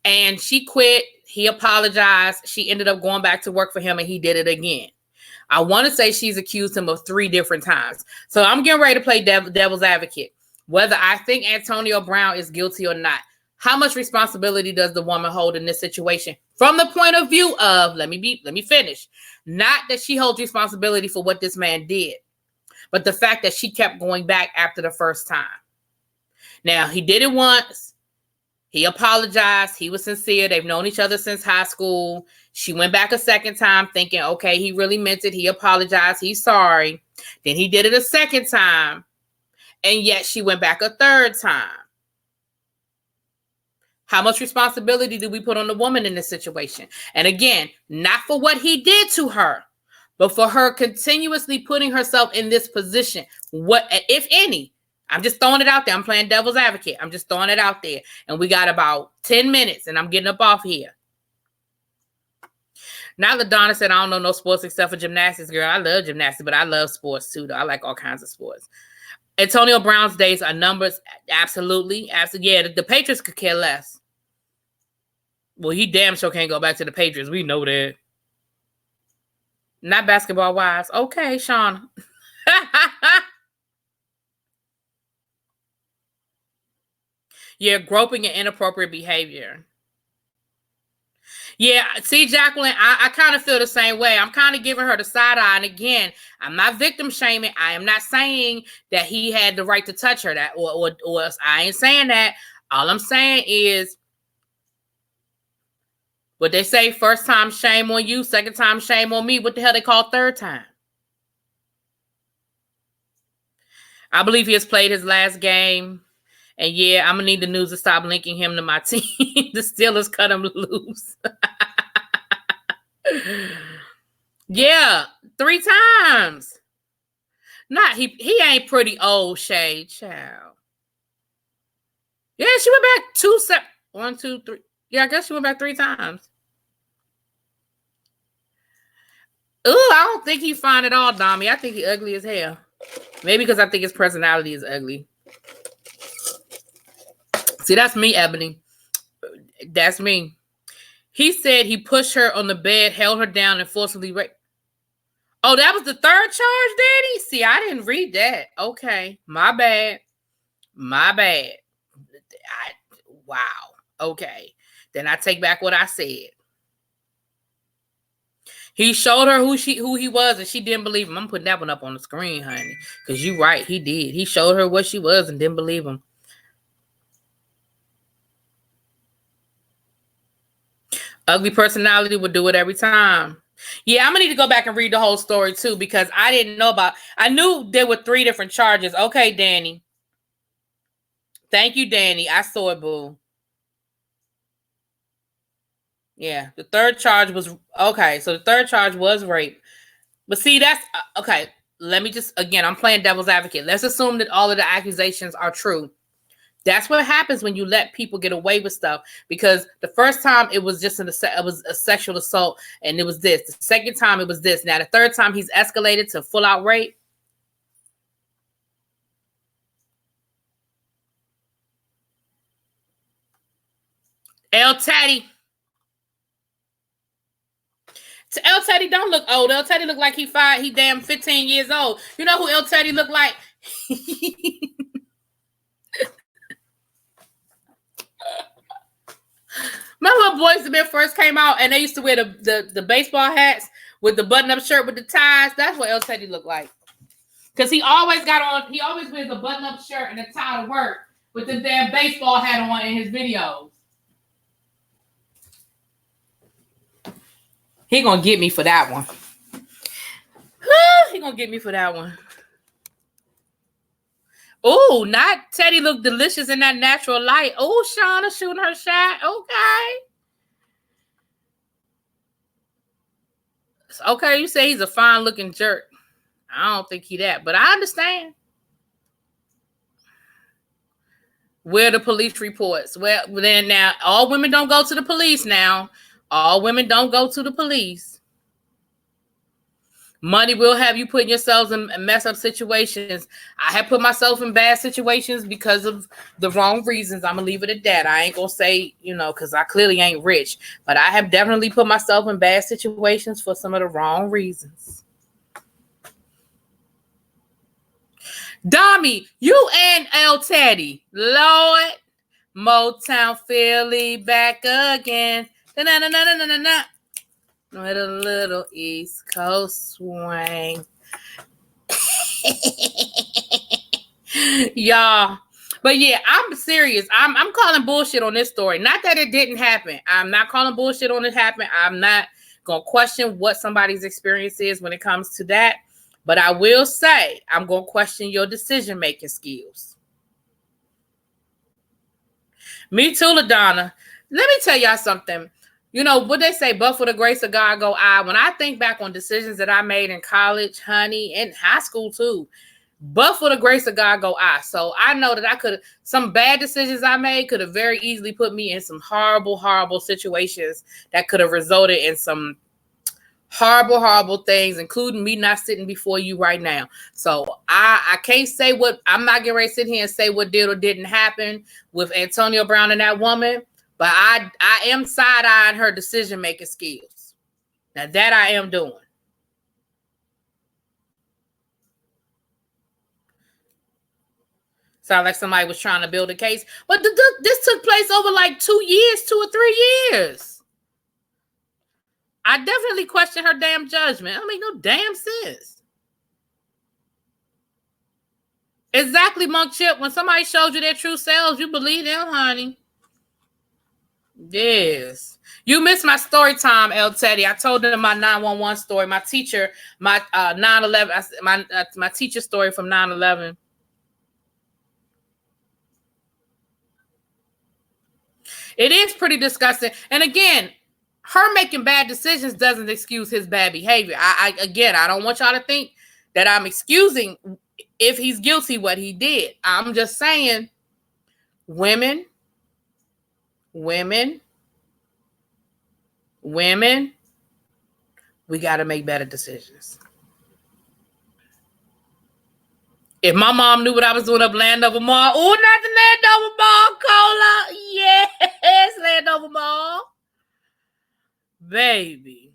[SPEAKER 1] And she quit. He apologized. She ended up going back to work for him, and he did it again. I want to say she's accused him of 3 different times. So I'm getting ready to play devil's advocate. Whether I think Antonio Brown is guilty or not, how much responsibility does the woman hold in this situation? From the point of view of, let me finish. Not that she holds responsibility for what this man did, but the fact that she kept going back after the first time. Now, he did it once. He apologized. He was sincere. They've known each other since high school. She went back a second time thinking, okay, he really meant it. He apologized. He's sorry. Then he did it a second time. And yet she went back a third time. How much responsibility do we put on the woman in this situation? And again, not for what he did to her, but for her continuously putting herself in this position. What, if any? I'm just throwing it out there. I'm playing devil's advocate. I'm just throwing it out there. And we got about 10 minutes and I'm getting up off here. Now that Donna said, I don't know no sports except for gymnastics, girl. I love gymnastics, but I love sports too, though. I like all kinds of sports. Antonio Brown's days are numbers. Absolutely. Absolutely. Yeah, the Patriots could care less. Well, he damn sure can't go back to the Patriots. We know that. Not basketball wise. Okay, Sean. Yeah, groping and inappropriate behavior. Yeah, see, Jacqueline, I kind of feel the same way. I'm kind of giving her the side eye. And again, I'm not victim shaming. I am not saying that he had the right to touch her. That or I ain't saying that. All I'm saying is what they say: first time shame on you, second time shame on me. What the hell they call third time? I believe he has played his last game. And yeah, I'm going to need the news to stop linking him to my team. The Steelers cut him loose. Yeah, 3 times. Not he ain't pretty old, Shay, child. Yeah, she went back 1, 2, 3. Yeah, I guess she went back 3 times. Ooh, I don't think he's fine at all, Dami. I think he's ugly as hell. Maybe because I think his personality is ugly. See, that's me, Ebony. That's me. He said he pushed her on the bed, held her down, and forcibly raped. Oh, that was the 3rd charge, Daddy? See, I didn't read that. Okay. My bad. Wow. Okay. Then I take back what I said. He showed her who he was, and she didn't believe him. I'm putting that one up on the screen, honey. Because you're right, he did. He showed her what she was and didn't believe him. Ugly personality would do it every time. Yeah, I'm gonna need to go back and read the whole story too, because I didn't know about. I knew there were 3 different charges. Okay, Danny. Thank you, Danny. I saw it, boo. Yeah, the third charge was okay. So the third charge was rape. But see, that's okay. Let me just again, I'm playing devil's advocate. Let's assume that all of the accusations are true. That's what happens when you let people get away with stuff. Because the first time it was just it was a sexual assault, and it was this. The second time it was this. Now the third time he's escalated to full out rape. El Teddy. El Teddy don't look old. El Teddy look like he damn 15 years old. You know who El Teddy look like? Remember when Boys II Men first came out and they used to wear the baseball hats with the button-up shirt with the ties? That's what El Teddy looked like. Because he always wears a button-up shirt and a tie to work with the damn baseball hat on in his videos. He gonna get me for that one. He gonna get me for that one. Oh, not Teddy look delicious in that natural light. Oh, Shauna shooting her shot. Okay, you say he's a fine looking jerk. I don't think he that, but I understand. Where the police reports? Well, then now all women don't go to the police now. All women don't go to the police. Money will have you putting yourselves in mess up situations. I have put myself in bad situations because of the wrong reasons. I'm going to leave it at that. I ain't going to say, because I clearly ain't rich. But I have definitely put myself in bad situations for some of the wrong reasons. Dami, you and El Teddy. Lord, Motown Philly back again. Na-na-na-na-na-na-na. With a little East Coast swing. Y'all. But yeah, I'm serious. I'm calling bullshit on this story. Not that it didn't happen. I'm not calling bullshit on it happened. I'm not going to question what somebody's experience is when it comes to that. But I will say, I'm going to question your decision-making skills. Me too, LaDonna. Let me tell y'all something. What they say, but for the grace of God go I. When I think back on decisions that I made in college, honey, in high school too, but for the grace of God go I. So I know that some bad decisions I made could have very easily put me in some horrible, horrible situations that could have resulted in some horrible, horrible things, including me not sitting before you right now. So I can't say I'm not getting ready to sit here and say what did or didn't happen with Antonio Brown and that woman. But I am side-eyeing her decision-making skills. Now, that I am doing. Sound like somebody was trying to build a case. But this took place over like 2 or 3 years. I definitely question her damn judgment. I don't make no damn sense. Exactly, Monk Chip. When somebody shows you their true selves, you believe them, honey. Yes. You missed my story time, El Teddy. I told them my 911 story. My teacher, my 9/11, my teacher story from 9/11. It is pretty disgusting. And again, her making bad decisions doesn't excuse his bad behavior. I don't want y'all to think that I'm excusing if he's guilty what he did. I'm just saying, women, we got to make better decisions. If my mom knew what I was doing up Landover Mall, oh, not the Landover Mall, Cola. Yes, Landover Mall. Baby.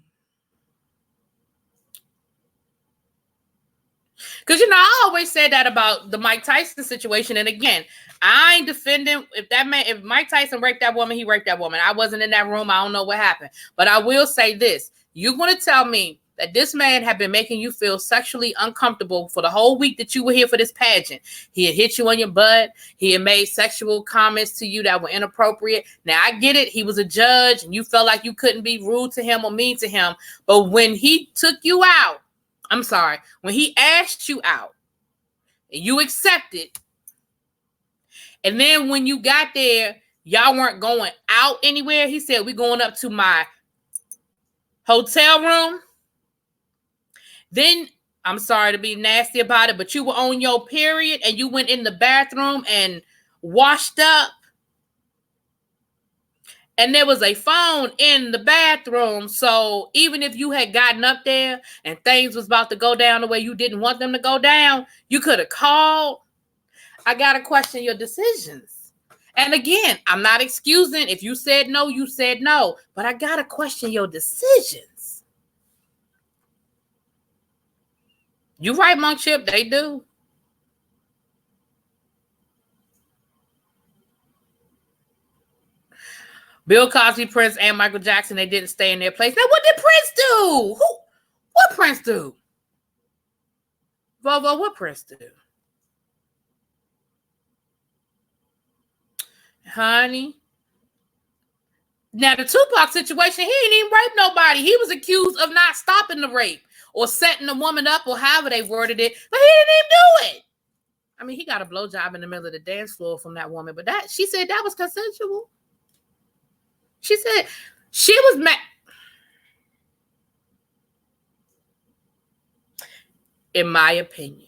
[SPEAKER 1] Because, I always said that about the Mike Tyson situation. And again, I ain't defending if Mike Tyson raped that woman, he raped that woman. I wasn't in that room. I don't know what happened. But I will say this. You're going to tell me that this man had been making you feel sexually uncomfortable for the whole week that you were here for this pageant. He had hit you on your butt. He had made sexual comments to you that were inappropriate. Now, I get it. He was a judge, and you felt like you couldn't be rude to him or mean to him. But when he took you out, when he asked you out, and you accepted, and then when you got there, y'all weren't going out anywhere. He said, we're going up to my hotel room. Then, I'm sorry to be nasty about it, but you were on your period and you went in the bathroom and washed up. And there was a phone in the bathroom. So even if you had gotten up there and things was about to go down the way you didn't want them to go down, you could have called. I got to question your decisions. And again, I'm not excusing. If you said no, you said no. But I got to question your decisions. You right, Monk Chip. They do. Bill Cosby, Prince, and Michael Jackson, they didn't stay in their place. Now, what did Prince do? What Prince do? Vovo, what Prince do? Honey. Now, the Tupac situation, he didn't even rape nobody. He was accused of not stopping the rape or setting the woman up or however they worded it, but he didn't even do it. I mean, he got a blowjob in the middle of the dance floor from that woman, but she said that was consensual. She said she was mad. In my opinion,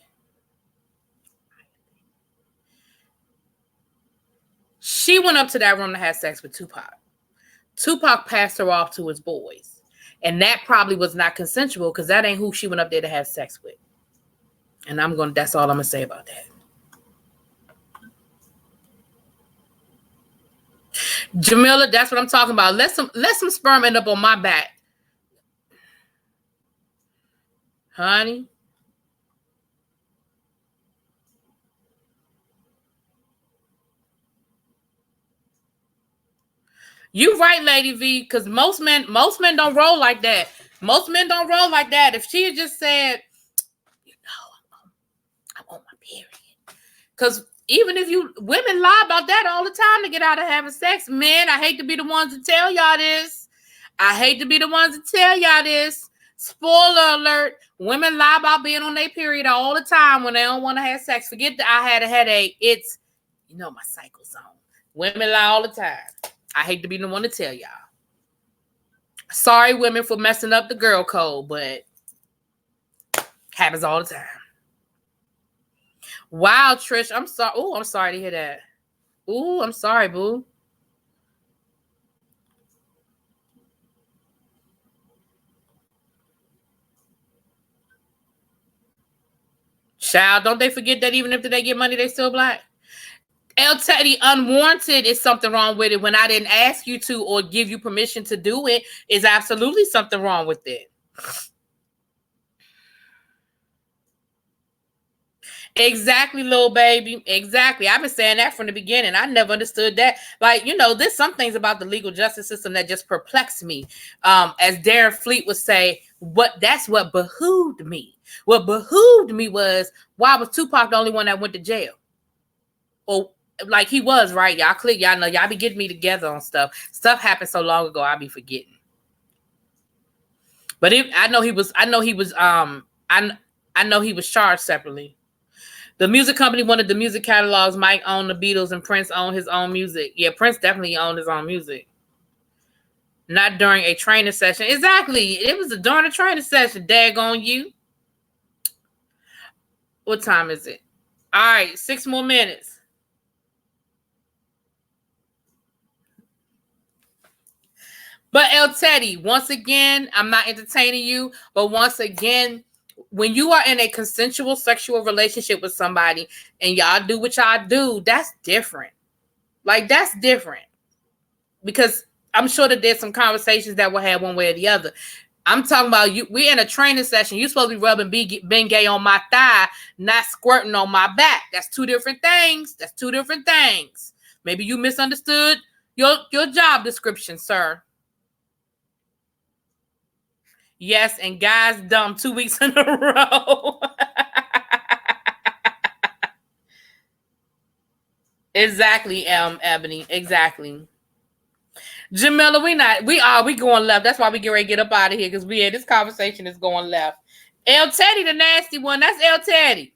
[SPEAKER 1] she went up to that room to have sex with Tupac. Tupac passed her off to his boys. And that probably was not consensual because that ain't who she went up there to have sex with. And that's all I'm going to say about that. Jamila, that's what I'm talking about. Let some sperm end up on my back. Honey. You right, Lady V, because most men don't roll like that. Most men don't roll like that. If she had just said, I'm on my period. Because even if women lie about that all the time to get out of having sex. Men, I hate to be the ones to tell y'all this. Spoiler alert. Women lie about being on their period all the time when they don't want to have sex. Forget that I had a headache. It's, my cycle's on. Women lie all the time. I hate to be the one to tell y'all. Sorry, women, for messing up the girl code, but happens all the time. Wow, Trish, I'm sorry. Oh, I'm sorry to hear that. Oh, I'm sorry, boo. Child, don't they forget that even if they get money, they still black? El Teddy, unwarranted is something wrong with it. When I didn't ask you to or give you permission to do it, is absolutely something wrong with it. Exactly, little baby. Exactly. I've been saying that from the beginning. I never understood that. Like, there's some things about the legal justice system that just perplex me. As Darren Fleet would say, that's what behooved me. What behooved me was, why was Tupac the only one that went to jail? Or like he was, right? Y'all click, y'all know, y'all be getting me together on stuff. Stuff happened so long ago, I be forgetting. But I know he was charged separately. The music company wanted the music catalogs. Mike owned the Beatles and Prince owned his own music. Yeah, Prince definitely owned his own music. Not during a training session. Exactly. It was during a training session. Daggone you. What time is it? All right, 6 more minutes. But El Teddy, once again, I'm not entertaining you, but once again, when you are in a consensual sexual relationship with somebody and y'all do what y'all do, that's different. Like, that's different. Because I'm sure that there's some conversations that we'll have one way or the other. I'm talking about you. We're in a training session. You're supposed to be rubbing Bengay on my thigh, not squirting on my back. That's two different things. Maybe you misunderstood your job description, sir. Yes, and guys dumb 2 weeks in a row. Exactly, Ebony. Exactly. Jamila, we going left. That's why we get ready to get up out of here because this conversation is going left. El Teddy, the nasty one. That's El Teddy.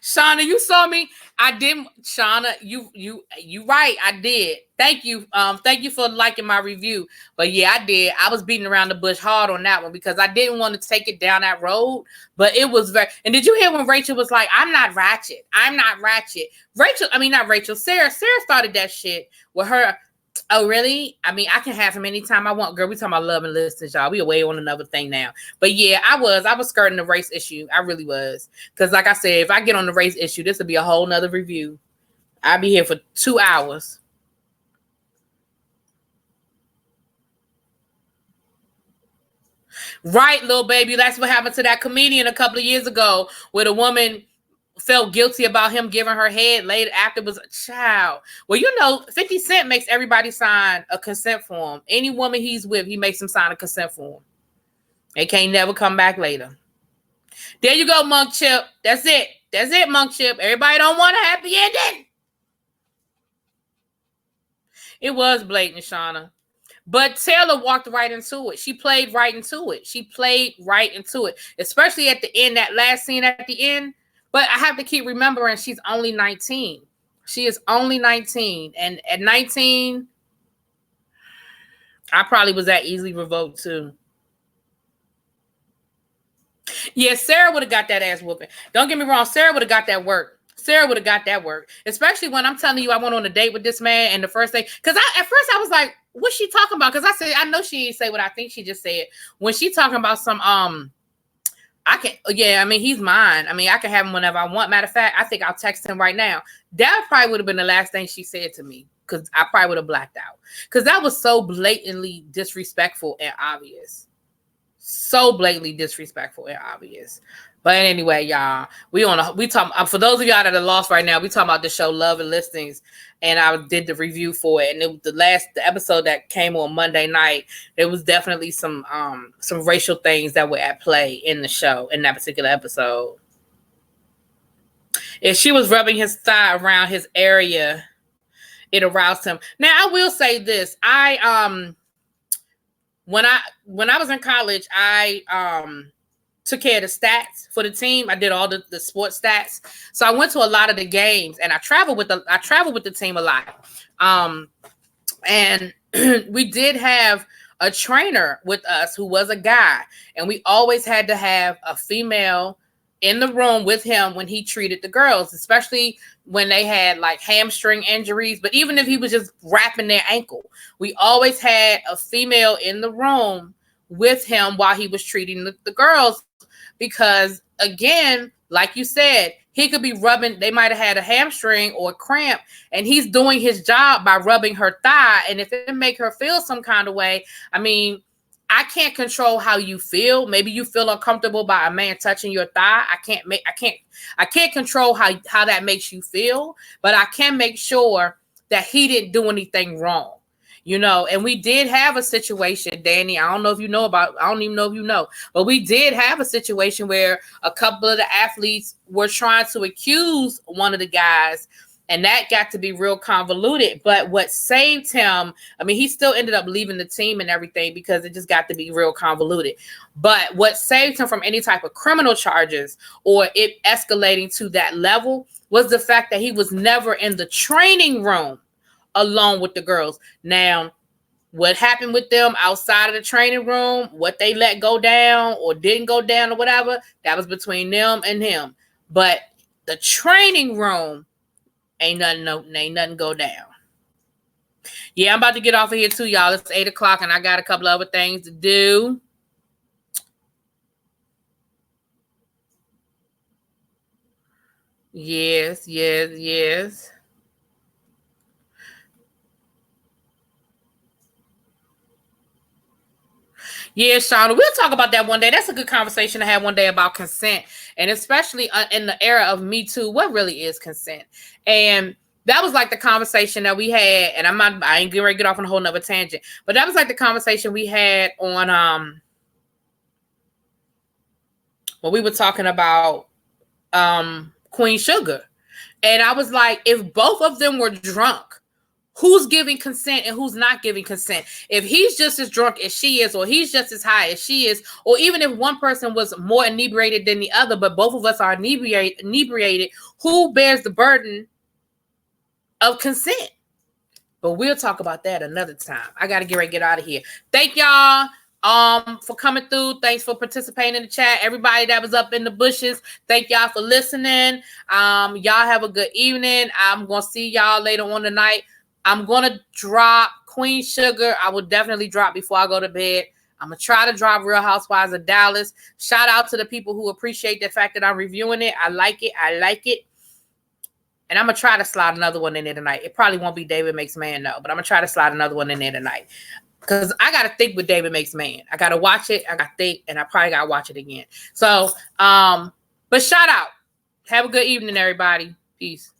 [SPEAKER 1] Shauna, you saw me. I didn't. Shauna, you right. I did. Thank you. Thank you for liking my review. But yeah, I did. I was beating around the bush hard on that one because I didn't want to take it down that road. But it was very. And did you hear when Rachel was like, "I'm not ratchet. I'm not ratchet." Not Rachel. Sarah started that shit with her. Oh, really? I mean, I can have him anytime I want. Girl, we talking about love and listens, y'all. We away on another thing now. But yeah, I was skirting the race issue. I really was. Because like I said, if I get on the race issue, this will be a whole nother review. I'll be here for 2 hours. Right, little baby. That's what happened to that comedian a couple of years ago where the woman felt guilty about him giving her head later after was a child. Well, 50 Cent makes everybody sign a consent form. Any woman he's with, he makes them sign a consent form. They can't never come back later. There you go, Monk Chip. That's it. That's it, Monk Chip. Everybody don't want a happy ending. It was blatant, Shauna. But Taylor walked right into it. She played right into it. Especially at the end, that last scene at the end. But I have to keep remembering she's only 19. She is only 19. And at 19, I probably was that easily revoked too. Yeah, Sarah would have got that ass whooping. Don't get me wrong. Sarah would have got that work. Especially when I'm telling you I went on a date with this man and the first day. Because at first I was like, what's she talking about? Because I said, I know she didn't say what I think she just said. When she talking about some, he's mine. I mean, I can have him whenever I want. Matter of fact, I think I'll text him right now. That probably would have been the last thing she said to me because I probably would have blacked out. Because that was so blatantly disrespectful and obvious. But anyway, y'all, we talk for those of y'all that are lost right now. We talking about the show Love and Listings, and I did the review for it. And it was the episode that came on Monday night. There was definitely some racial things that were at play in the show in that particular episode. If she was rubbing his thigh around his area, it aroused him. Now I will say this: when I was in college, I took care of the stats for the team. I did all the sports stats. So I went to a lot of the games and I traveled with the team a lot. And we did have a trainer with us who was a guy, and we always had to have a female in the room with him when he treated the girls, especially when they had like hamstring injuries. But even if he was just wrapping their ankle, we always had a female in the room with him while he was treating the girls. Because again, like you said, he could be rubbing, they might have had a hamstring or a cramp, and he's doing his job by rubbing her thigh. And if it make her feel some kind of way, I mean, I can't control how you feel. Maybe you feel uncomfortable by a man touching your thigh. I can't control how that makes you feel, but I can make sure that he didn't do anything wrong. And we did have a situation, Danny. I don't even know if you know, but we did have a situation where a couple of the athletes were trying to accuse one of the guys, and that got to be real convoluted. But what saved him, I mean, he still ended up leaving the team and everything because it just got to be real convoluted. But what saved him from any type of criminal charges or it escalating to that level was the fact that he was never in the training room along with the girls. Now, what happened with them outside of the training room, what they let go down or didn't go down or whatever, that was between them and him. But the training room, ain't nothing go down. Yeah, I'm about to get off of here too, y'all. It's 8:00 and I got a couple of other things to do. Yes. Yeah, Shauna, we'll talk about that one day. That's a good conversation to have one day about consent, and especially in the era of Me Too, what really is consent? And that was like the conversation that we had, and I ain't getting ready to get off on a whole nother tangent, but that was like the conversation we had on when we were talking about Queen Sugar. And I was like, if both of them were drunk, who's giving consent and who's not giving consent? If he's just as drunk as she is, or he's just as high as she is, or even if one person was more inebriated than the other, but both of us are inebriated, who bears the burden of consent? But we'll talk about that another time. I got to get out of here. Thank y'all for coming through. Thanks for participating in the chat. Everybody that was up in the bushes, thank y'all for listening. Y'all have a good evening. I'm going to see y'all later on tonight. I'm going to drop Queen Sugar. I will definitely drop before I go to bed. I'm going to try to drop Real Housewives of Dallas. Shout out to the people who appreciate the fact that I'm reviewing it. I like it. And I'm going to try to slide another one in there tonight. It probably won't be David Makes Man, though, but I'm going to try to slide another one in there tonight. Because I got to think with David Makes Man. I got to watch it. I got to think, and I probably got to watch it again. So, but shout out. Have a good evening, everybody. Peace.